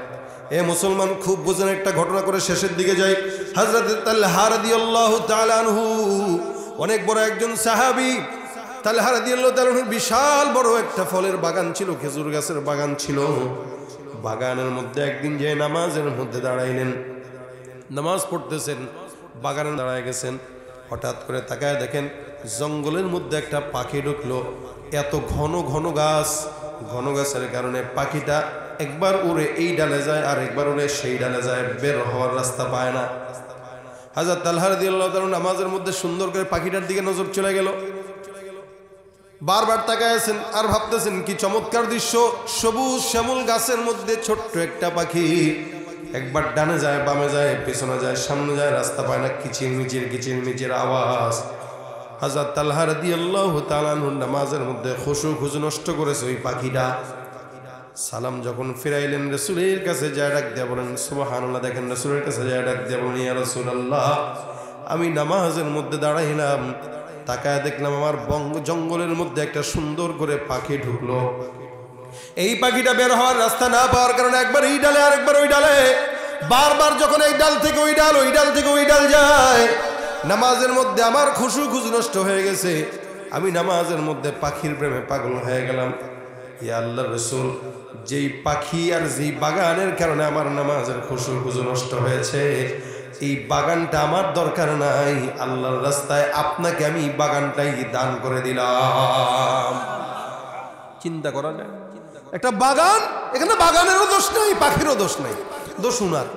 এ মুসলমান, খুব বুঝেন, একটা ঘটনা করে শেষের দিকে যাই। হযরত তালহা রাদিয়াল্লাহু তাআলা আনহু অনেক বড় একজন সাহাবী। তালহা রাদিয়াল্লাহু তাআলা আনহু বিশাল বড় একটা ফলের বাগান ছিল, খেজুর গাছের বাগান ছিল। বাগানের মধ্যে একদিন যে নামাজের মধ্যে দাঁড়াইলেন, নামাজ পড়তেছেন, বাগানে দাঁড়ায় গেছেন। হঠাৎ করে তাকায় দেখেন জঙ্গলের মধ্যে একটা পাখি ঢুকলো। এত ঘন ঘন গাছ, ঘন গাছের কারণে পাখিটা একবার উড়ে এই ডালে যায় আর একবার উড়ে সেই ডালে যায়, বের হওয়ার রাস্তা পায় না। হযরত তালহা রাদিয়াল্লাহু তাআলা নামাজের মধ্যে সুন্দর করে পাখিটার দিকে নজর চলে গেল। বারবার তাকায় আছেন আর ভাবতেছেন কি চমৎকার দৃশ্য, সবুজ শ্যামল গাছের মধ্যে ছোট্ট একটা পাখি, একবার ডানে যায়, বামে যায়, পেছনে যায়, সামনে যায়, রাস্তা পায় না, কিচিরমিচির আওয়াজ। হযরত তালহা রাদিয়াল্লাহু তাআলা নামাজের মধ্যে খুশু নষ্ট করেছে ওই পাখিটা। সালাম যখন ফিরাইলেন, রাসূলের কাছে যায় ডাক দিয়ে বলেন, সুবহানাল্লাহ। দেখেন রাসূলের কাছে যায় ডাক দিয়ে বলেন, ইয়া রাসূলুল্লাহ, আমি নামাজের মধ্যে দাঁড়াইলাম, তাকায় দেখলাম আমার জঙ্গলের মধ্যে একটা সুন্দর করে পাখি ঢুকলো। এই পাখিটা বের হওয়ার রাস্তা না পাওয়ার কারণে একবার এই ডালে আর একবার ওই ডালে, বারবার যখন এই ডাল থেকে ওই ডাল, ওই ডাল থেকে ওই ডাল যায়, নামাজের মধ্যে আমার খুশু নষ্ট হয়ে গেছে। আমি নামাজের মধ্যে পাখির প্রেমে পাগল হয়ে গেলাম। ইয়া আল্লাহর রাসূল, যেই পাখি আর যেই বাগানের কারণে আমার নামাজের খুশু নষ্ট হয়েছে, এই বাগানটা আমার দরকার নাই, আল্লাহর রাস্তায় আপনাকে আমি বাগানটাই দান করে দিলাম। চিন্তা করা যায়, একটা বাগান, এখানে বাগানেরও দোষ নাই, পাখিরও দোষ নাই, দোষ উনার।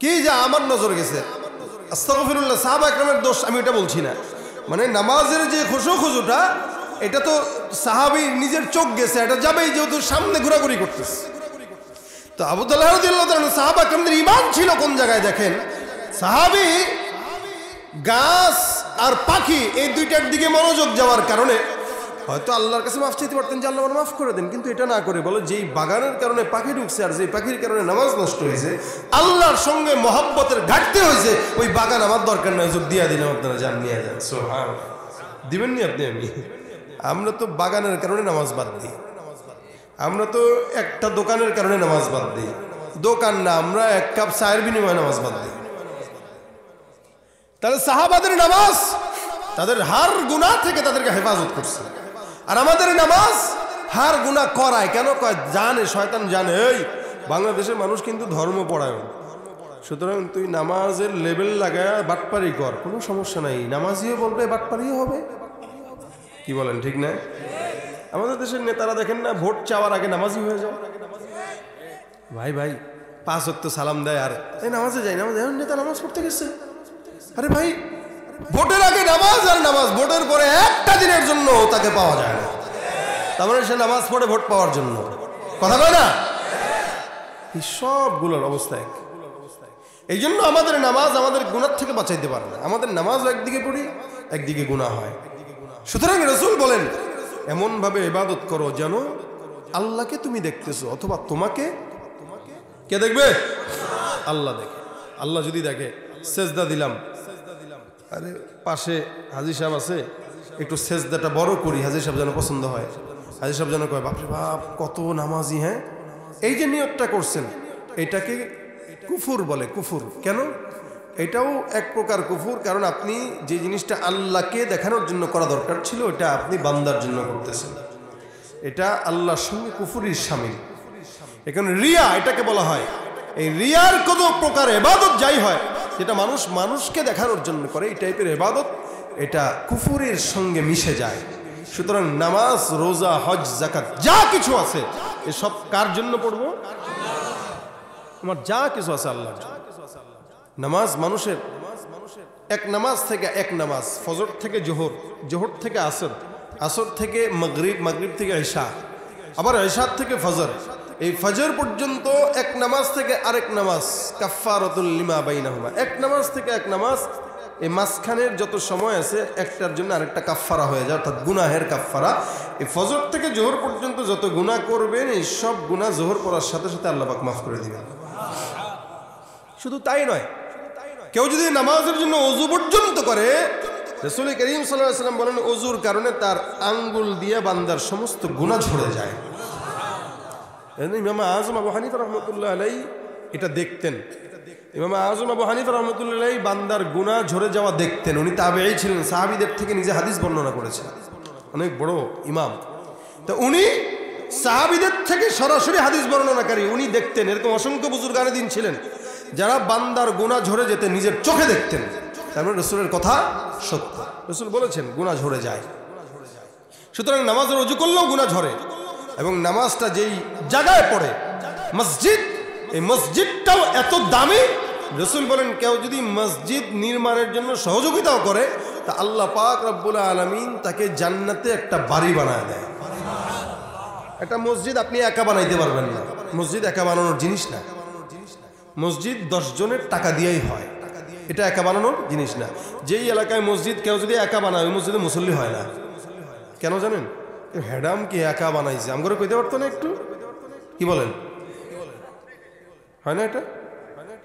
কি যা আমার নজর গেছে, আস্তাগফিরুল্লাহ, সাহাবা একরামের দোষ আমি এটা বলছি না। মানে নামাজের যে খুশুটা, এটা তো সাহাবী নিজের চোখ গেছে, এটা যাবেই, যেহেতু সামনে ঘোরাঘুরি করতেছে। তো আবু তালহা রাদিয়াল্লাহু তাআলা সাহাবা একরামদের ঈমান ছিল কোন জায়গায় দেখেন, সাহাবী গাছ আর পাখি এই দুইটার দিকে মনোযোগ যাওয়ার কারণে হয়তো আল্লাহর কাছে মাফ চাইতে পারতেন যে আল্লাহ মাফ করে দেন, কিন্তু এটা না করে বলে যেই বাগানের কারণে পাখি ঢুকছে আর যেই পাখির কারণে নামাজ নষ্ট হয়েছে, আল্লাহর সঙ্গে মহব্বতের ঘাটতি হয়েছে, ওই বাগান আমার দরকার নয়, যোগ দিয়া দিলাম, আপনারা যান নিয়ে যান। দিবেন নি আপনি? আমরা তো বাগানের কারণে নামাজ বাদ দিই, আমরা তো একটা দোকানের কারণে নামাজ বাদ দিই, দোকান না, আমরা এক কাপ চায়ের বিনিময়ে নামাজ বাদ দিই। তাহলে সাহাবাদের নামাজ তাদের হার গুনাহ থেকে তাদেরকে হেফাজত করছে, আর আমাদের নামাজ হার গুনাহ করায়। কেন কয়? জানে, শয়তান জানে এই বাংলাদেশের মানুষ কিন্তু ধর্ম পড়ায়, সুতরাং তুই নামাজের লেভেল লাগায় বাটপারি কর, কোনো সমস্যা নাই, নামাজিও বলবে বাটপারিও হবে। কি বলেন, ঠিক না? আমাদের দেশের নেতারা দেখেন না, ভোট চাওয়ার আগে নামাজি হয়ে যায়। ভাই ভাই 5 ওয়াক্ত সালাম দেয় আর এই নামাজে যাই, নামাজ নেতা নামাজ পড়তে গেছে। আরে ভাই, ভোটের আগে নামাজ আর নামাজ, ভোটের পরে একটা দিনের জন্য তাকে পাওয়া যায় না, তার মানে সে নামাজ পড়ে ভোট পাওয়ার জন্য। কথা বলে না? এই সবগুলোর অবস্থা এক। এই জন্য আমাদের নামাজ আমাদের গুনাহ থেকে বাঁচাইতে পারে না। আমাদের নামাজ একদিকে পড়ি, একদিকে গুনাহ হয়। সুতরাং রাসূল বলেন এমন ভাবে ইবাদত করো যেন আল্লাহকে তুমি দেখতেছো, অথবা তোমাকে কে দেখবে? আল্লাহ দেখে। আল্লাহ যদি দেখে, সেজদা দিলাম, আরে পাশে হাজী সাহেব আছে, একটু সেজদাটা বড় করি, হাজী সাহেব যেন পছন্দ হয়, হাজী সাহেব যেন কয় বাপরে বাপ কত নামাজি। হ্যাঁ, এই যে নিয়তটা করছেন এটাকে কুফুর বলে। কুফুর কেন? এটাও এক প্রকার কুফুর, কারণ আপনি যে জিনিসটা আল্লাহকে দেখানোর জন্য করা দরকার ছিল এটা আপনি বান্দার জন্য করতেছেন, এটা আল্লাহর সঙ্গে কুফুরির শামিল। এখানে রিয়া এটাকে বলা হয়। এই রিয়ার কত প্রকার ইবাদত যাই হয়, যেটা মানুষ মানুষকে দেখানোর জন্য করে, এই টাইপের ইবাদত এটা কুফুরের সঙ্গে মিশে যায়। সুতরাং নামাজ, রোজা, হজ, যাকাত যা কিছু আছে এসব কার জন্য পড়বো? আমার যা কিছু আছে আল্লাহর জন্য। নামাজ মানুষের এক নামাজ থেকে এক নামাজ, ফজর থেকে জোহর, জোহর থেকে আসর, আসর থেকে মাগরিব, মাগরিব থেকে ঈশা, আবার ঈশা থেকে ফজর, এই ফজর পর্যন্ত এক নামাজ থেকে আরেক নামাজ, কাফফারাতুল লিমা বাইনাহুমা, এক নামাজ থেকে এক নামাজ, এই মাঝখানের যত সময় আছে একটার জন্য আরেকটা কাফফারা হয়ে যায়, অর্থাৎ গুনাহের কাফফারা। এই ফজর থেকে জোহর পর্যন্ত যত গুনাহ করবেন এই সব গুনাহ জোহর পড়ার সাথে সাথে আল্লাহ পাক মাফ করে দিবেন। শুধু তাই নয়, কেউ যদি নামাজের জন্য ওযু পর্যন্ত করে, রাসূল করিম সাল্লাল্লাহু আলাইহি ওয়াসাল্লাম বলেন ওযুর কারণে তার আঙ্গুল দিয়ে বান্দার সমস্ত গুনাহ ঝরে যায়। ইমাম আযম আবু হানিফা রাহমাতুল্লাহ আলাইহি এটা দেখতেন। ইমাম আযম আবু হানিফা রাহমাতুল্লাহ আলাইহি বান্দার গুনাহ ঝরে যাওয়া দেখতেন। উনি তাবেঈ ছিলেন, সাহাবীদের থেকে নিজে হাদিস বর্ণনা করেছেন, অনেক বড় ইমাম। তো উনি সাহাবীদের থেকে সরাসরি হাদিস বর্ণনাকারী, উনি দেখতেন। এরকম অসংখ্য বুজুর্গানে দিন ছিলেন যারা বান্দার গুনাহ ঝরে যেতে নিজের চোখে দেখতেন। তারপরে রাসূলের কথা সত্য, রাসূল বলেছেন গুনাহ ঝরে যায়। সুতরাং নামাজের ওযু করলেও গুনাহ ঝরে, এবং নামাজটা যেই জায়গায় পড়ে মসজিদ, এই মসজিদটাও এত দামি। রাসূল বলেন কেউ যদি মসজিদ নির্মাণের জন্য সহযোগিতাও করে তা আল্লাহ পাক রব্বুল আলামিন তাকে জান্নাতে একটা বাড়ি বানায় দেয়। একটা মসজিদ আপনি একা বানাইতে পারবেন না, মসজিদ একা বানানোর জিনিস না। মসজিদ 10 জনের টাকা দিয়েই হয়, এটা একা বানানোর জিনিস না। যেই এলাকায় মসজিদ কেউ যদি একা বানায় ওই মসজিদে মুসল্লি হয় না। কেন জানেন? হ্যাডাম কি একা বানাইছে, আমগরে কইতে পারতো না একটু? কি বলেন, হয় না? এটা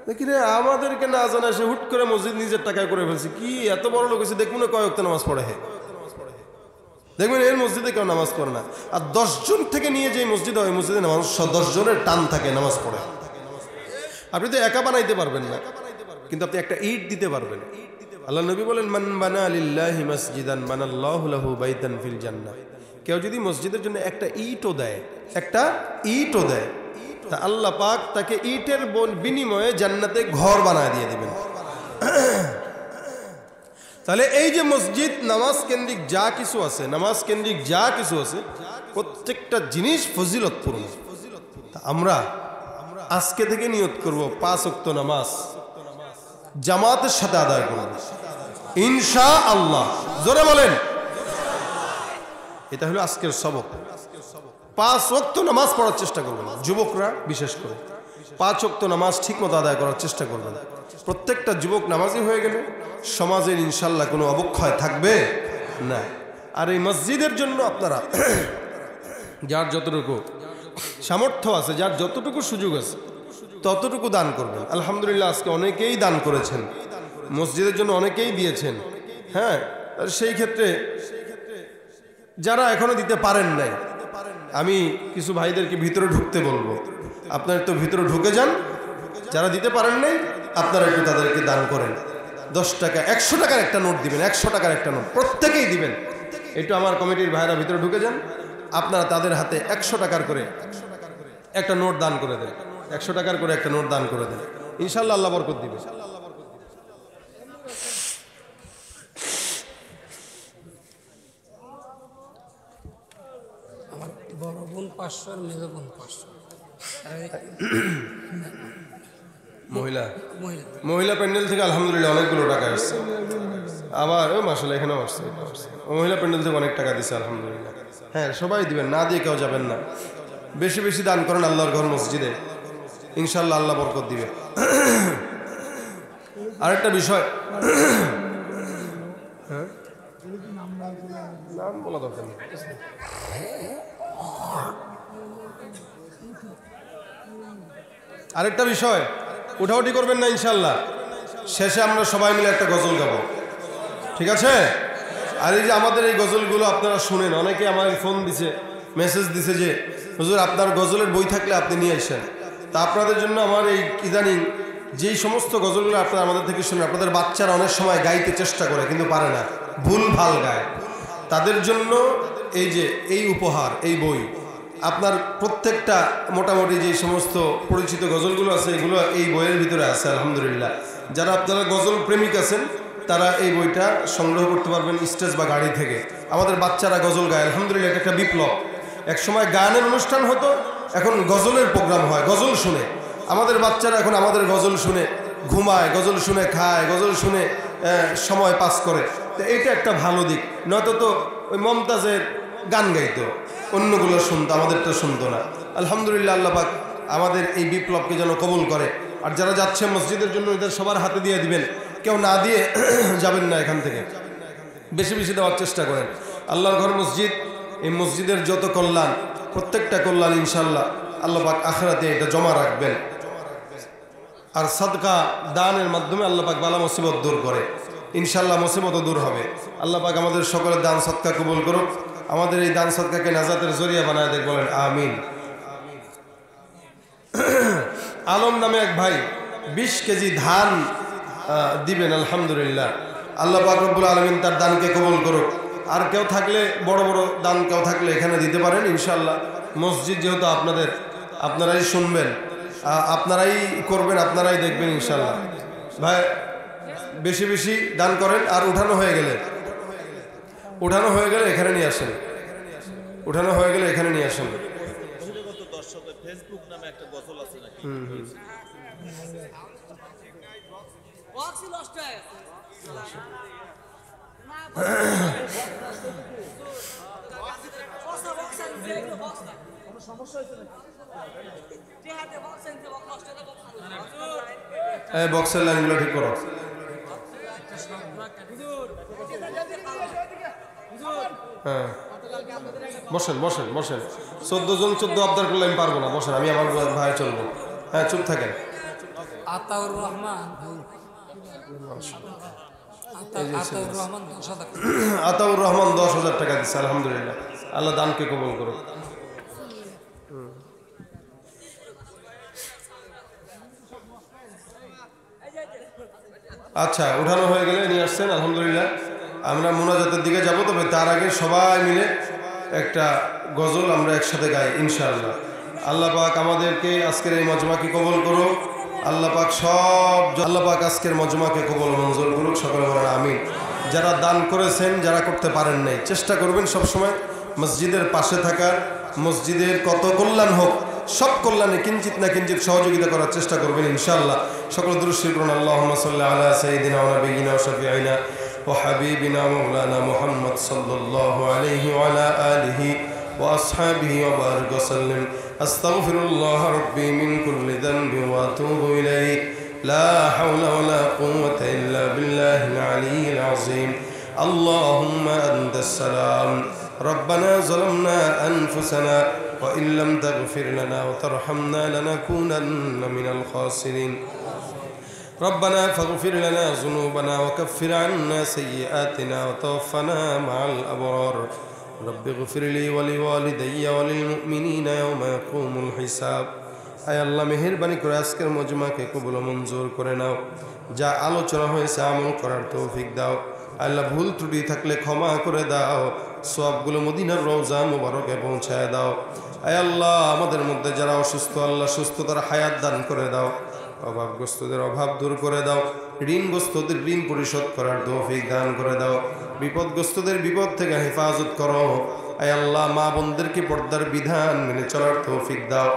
দেখি রে, আমাদেরকে না জানা সে হুট করে মসজিদ নিজের টাকায় করে ফেলছে। কি এত বড় লোক হয়েছে, দেখুন কয় ওয়াক্ত নামাজ পড়ে, দেখবেন এর মসজিদে কেউ নামাজ পড়ে না। আর 10 জন থেকে নিয়ে যে মসজিদ হয়, মসজিদে নামাজ 10 জনের টান থাকে, নামাজ পড়ে। আপনি তো একা বানাইতে পারবেন না, কিন্তু আপনি একটা ইট দিতে পারবেন। আল্লাহ নবী বলেন মান বানা লিল্লাহি মাসজিদান বানাল্লাহু লাহু বাইতান ফিল জান্নাহ। কেউ যদি মসজিদের জন্য একটা ইটও দেয়, একটা ইটও দেয়, তা আল্লাহ পাক তাকে ইটের বিনিময়ে জান্নাতে ঘর বানায় দিয়ে দিবেন। তাহলে এই যে মসজিদ, নামাজ কেন্দ্রিক যা কিছু আছে, নামাজ কেন্দ্রিক যা কিছু আছে, প্রত্যেকটা জিনিস ফজিলতপূর্ণ। আমরা আজকে থেকে নিয়ত করব 5 ওয়াক্ত নামাজ জামাতের সাথে আদায় করব ইনশাআল্লাহ। জোরে বলেন, এটা হলো আজকের সবক। 5 ওয়াক্ত নামাজ পড়ার চেষ্টা করবেন, যুবকরা বিশেষ করে। 5 ওয়াক্ত নামাজ ঠিকমতো আদায় করার চেষ্টা করবেন। প্রত্যেকটা যুবক নামাজি হয়ে গেলে সমাজের ইনশাল্লাহ কোনো অবক্ষয় থাকবে না। আর এই মসজিদের জন্য আপনারা যার যতটুকু সামর্থ্য আছে, যার যতটুকু সুযোগ আছে ততটুকু দান করবেন। আলহামদুলিল্লাহ আজকে অনেকেই দান করেছেন, মসজিদের জন্য অনেকেই দিয়েছেন। হ্যাঁ, সেই ক্ষেত্রে যারা এখনো দিতে পারেন নাই, আমি কিছু ভাইদেরকে ভিতরে ঢুকতে বলবো। আপনারা একটু ভিতরে ঢুকে যান, যারা দিতে পারেন নাই আপনারা একটু তাদেরকে দান করেন। 10 টাকা 100 টাকার একটা নোট দিবেন, 100 টাকার একটা নোট প্রত্যেকেই দিবেন। একটু আমার কমিটির ভাইরা ভিতরে ঢুকে যান, আপনারা তাদের হাতে 100 টাকার করে একটা নোট দান করে দেন, 100 টাকার করে একটা নোট দান করে দেন, ইনশাল্লাহ আল্লাহ বরকত দিবে। আমার বড় বোন 500 আর মেজো বোন 500। মহিলা প্যান্ডেল থেকে আলহামদুলিল্লাহ অনেকগুলো টাকা আসছে। আবার মাশাআল্লাহ এখানেও আসছে, মহিলা প্যান্ডেল থেকে অনেক টাকা দিচ্ছে আলহামদুলিল্লাহ। হ্যাঁ, সবাই দিবেন, না দিয়ে কেউ যাবেন না। বেশি বেশি দান করেন আল্লাহর ঘর মসজিদে, ইনশাল্লাহ আল্লাহ বরকত দিবে। আরেকটা বিষয়, নাম বলা দরকার নেই। আরেকটা বিষয়, উঠাউঠি করবেন না ইনশাল্লাহ। শেষে আমরা সবাই মিলে একটা গজল গাবো, ঠিক আছে? আর এই যে আমাদের এই গজলগুলো আপনারা শুনেন, অনেকে আমার ফোন দিছে, মেসেজ দিছে যে হুজুর আপনার গজলের বই থাকলে আপনি নিয়ে আসেন। তা আপনাদের জন্য আমার এই ইদানিং যেই সমস্ত গজলগুলো আপনারা আমাদের থেকে শুনেন, আপনাদের বাচ্চারা অনেক সময় গাইতে চেষ্টা করে কিন্তু পারে না, ভুল ভাল গায়, তাদের জন্য এই যে এই উপহার, এই বই আপনার প্রত্যেকটা মোটামুটি যে সমস্ত পরিচিত গজলগুলো আছে এগুলো এই বইয়ের ভিতরে আছে আলহামদুলিল্লাহ। যারা আপনারা গজল প্রেমিক আছেন তারা এই বইটা সংগ্রহ করতে পারবেন স্টেজ বা গাড়ি থেকে। আমাদের বাচ্চারা গজল গায় আলহামদুলিল্লাহ, এটা একটা বিপ্লব। এক সময় গানের অনুষ্ঠান হতো, এখন গজলের প্রোগ্রাম হয়, গজল শুনে আমাদের বাচ্চারা এখন আমাদের গজল শুনে ঘুমায়, গজল শুনে খায়, গজল শুনে সময় পাস করে। তো এইটা একটা ভালো দিক, নয়তো তো ওই মমতাজের গান গাইতো, অন্যগুলো শুনতো, আমাদেরটা শুনতো না। আলহামদুলিল্লাহ আল্লাহ পাক আমাদের এই বিপ্লবকে যেন কবুল করে। আর যারা যাচ্ছে মসজিদের জন্য এদের সবার হাতে দিয়ে দিবেন, কেউ না দিয়ে যাবেন না, এখান থেকে বেশি বেশি দেওয়ার চেষ্টা করেন। আল্লাহর ঘর মসজিদ, এই মসজিদের যত কল্যাণ, প্রত্যেকটা কল্যাণ ইনশাল্লাহ আল্লাহ পাক আখিরাতে এটা জমা রাখবেন। আর সাদকা দানের মাধ্যমে আল্লাহ পাক বালা মুসিবত দূর করে, ইনশাল্লাহ মুসিবতও দূর হবে। আল্লাহ পাক আমাদের সকলের দান সদকা কবুল করুক, আমাদের এই দান সদকাকে নাজাতের জরিয়া বানায় দেখ, বলেন আমিন। আলম নামে এক ভাই 20 কেজি ধান দিবেন আলহামদুলিল্লাহ। আল্লাহ পাক রব্বুল আলামিন তার দানকে কবুল করুক। আর কেউ থাকলে বড় বড় দান কেউ থাকলে এখানে দিতে পারেন ইনশাল্লাহ। মসজিদ যেহেতু আপনাদের, আপনারাই শুনবেন, আপনারাই করবেন, আপনারাই দেখবেন ইনশাল্লাহ। ভাই বেশি বেশি দান করেন। আর উঠানো হয়ে গেলে এখানে নিয়ে আসেন, উঠানো হয়ে গেলে এখানে নিয়ে আসেন। ফেসবুক নামে একটা গজল আছে নাকি? বক্সের লাইনগুলো ঠিক করো। হ্যাঁ বসেন বসেন বসেন। 14 জন 14 আবদার করলে আমি পারবো না, বসেন, আমি আমার ভাই চলবো। হ্যাঁ চুপ থাকেন। আতাউর রহমান 10,000 টাকা দিচ্ছে আলহামদুলিল্লাহ। আল্লাহ দানকে কবুল করুক। আচ্ছা, উঠানো হয়ে গেলে নিয়ে আসছেন আলহামদুলিল্লাহ। আমরা মোনাজাতের দিকে যাব, তবে তার আগে সবাই মিলে একটা গজল আমরা একসাথে গাই ইনশাআল্লাহ। আল্লাহ পাক আমাদেরকে আজকের এই মজমাকে কবুল করুক। আল্লাহ পাক আজকের মজমাকে কবুল মঞ্জুর করুক। সকলে বলেন আমিন। যারা দান করেছেন, যারা করতে পারেন নাই, চেষ্টা করবেন সবসময় মসজিদের পাশে থাকার, মসজিদের কত কল্যাণ হোক সব কল্যাণে কিঞ্চিত না কিঞ্চিত সহযোগিতা করার চেষ্টা করবেন ইনশাআল্লাহ। সকল দুরূদ শরীফ পড়ুন। আল্লাহুম্মা সাল্লি আলা সাইয়্যিদিনা ওয়া নাবিয়িনা ওয়া শাফিঈনা ওয়া হাবিবিনা মাওলানা মুহাম্মদ সাল্লাল্লাহু আলাইহি ওয়া আলা আলিহি ওয়া আসহাবিহি ওয়া বারিক ওয়া সাল্লিম। আস্তাগফিরুল্লাহ রাব্বি মিন কুল্লি যানবিন ওয়া আতুবু ইলাইহি লা হাওলা ওয়া লা কুওয়াতা ইল্লা বিল্লাহিল আলিয়্যিল আযীম আল্লাহুম্মা আনতাস সালাম রব্বানা যালামনা আনফুসানা ওয়া ইল্লাম তাগফির লানা ওয়া তারহামনা লানাকুনান্না মিনাল খাসিরিন ربنا فاغفر لنا ذنوبنا وكفر عنا سيئاتنا وتوفنا مع الأبرار رب اغفر لي ولوالدي وللمؤمنين يوم يقوم الحساب আয় আল্লাহ মেহেরবানি করে আজকের মজমাকে কবুল ও মঞ্জুর করে নাও যা আলোচনা হয়েছে আমল করার তৌফিক দাও আল্লাহ ভুল ত্রুটি থাকলে ক্ষমা করে দাও সবগুলো মদিনার রওজা মুবারকে পৌঁছায় দাও আয় আল্লাহ আমাদের মধ্যে যারা অসুস্থ আল্লাহ সুস্থতার হায়াত দান করে দাও অভাবগ্রস্তদের অভাব দূর করে দাও ঋণগ্রস্তদের ঋণ পরিশোধ করার তৌফিক দান করে দাও বিপদগ্রস্তদের বিপদ থেকে হেফাজত করো আয় আল্লাহ মা বোনদেরকে পর্দার বিধান মেনে চলার তৌফিক দাও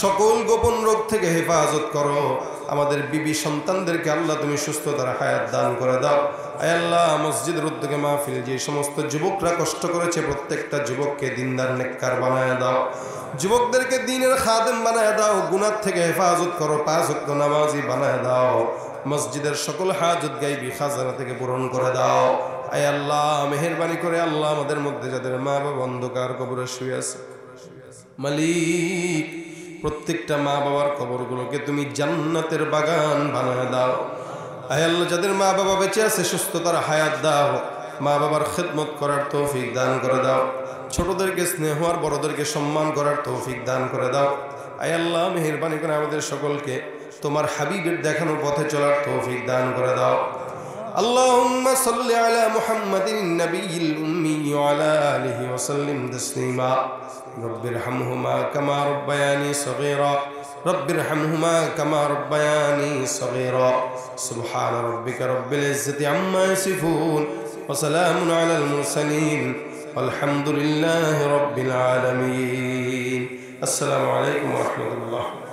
সকল গোপন রোগ থেকে হেফাজত করো আমাদের বিবি সন্তানদেরকে আল্লাহ তুমি সুস্থতার হায়াত দান করে দাও আয় আল্লাহ মসজিদের উদ্যোগে মাহফিল যে সমস্ত যুবকরা কষ্ট করেছে প্রত্যেকটা যুবককে দিনদার নেককার বানায় দাও যুবকদেরকে দ্বীনের খাদেম বানায় দাও গুনাহ থেকে হেফাজত করো পাঁচ ওয়াক্ত নামাজি বানায় দাও মসজিদের সকল হাজত গাইবি খাজানা থেকে পূরণ করে দাও আয় আল্লাহ মেহেরবানি করে আল্লাহ আমাদের মধ্যে যাদের মা বাবা অন্ধকার কবরে শুয়ে আছে মালিক প্রত্যেকটা মা বাবার কবরগুলোকে তুমি জান্নাতের বাগান বানায় দাও আয় আল্লাহ যাদের মা বাবা বেঁচে আছে সুস্থতার হায়াত দাও মা বাবার খেদমত করার তৌফিক দান করে দাও ছোটদেরকে স্নেহ আর বড়দেরকে সম্মান করার তৌফিক দান করে দাও আয় আল্লাহ মেহেরবানি করে আমাদের সকলকে তোমার হাবিবের দেখানো পথে চলার তৌফিক দান করে দাও اللهم صل على محمد النبي الأمي وعلى آله وسلم تسليما رب ارحمهما كما ربياني صغيرا رب ارحمهما كما ربياني صغيرا سبحان ربك رب العزة عما يصفون وسلام على المرسلين والحمد لله رب العالمين السلام عليكم ورحمة الله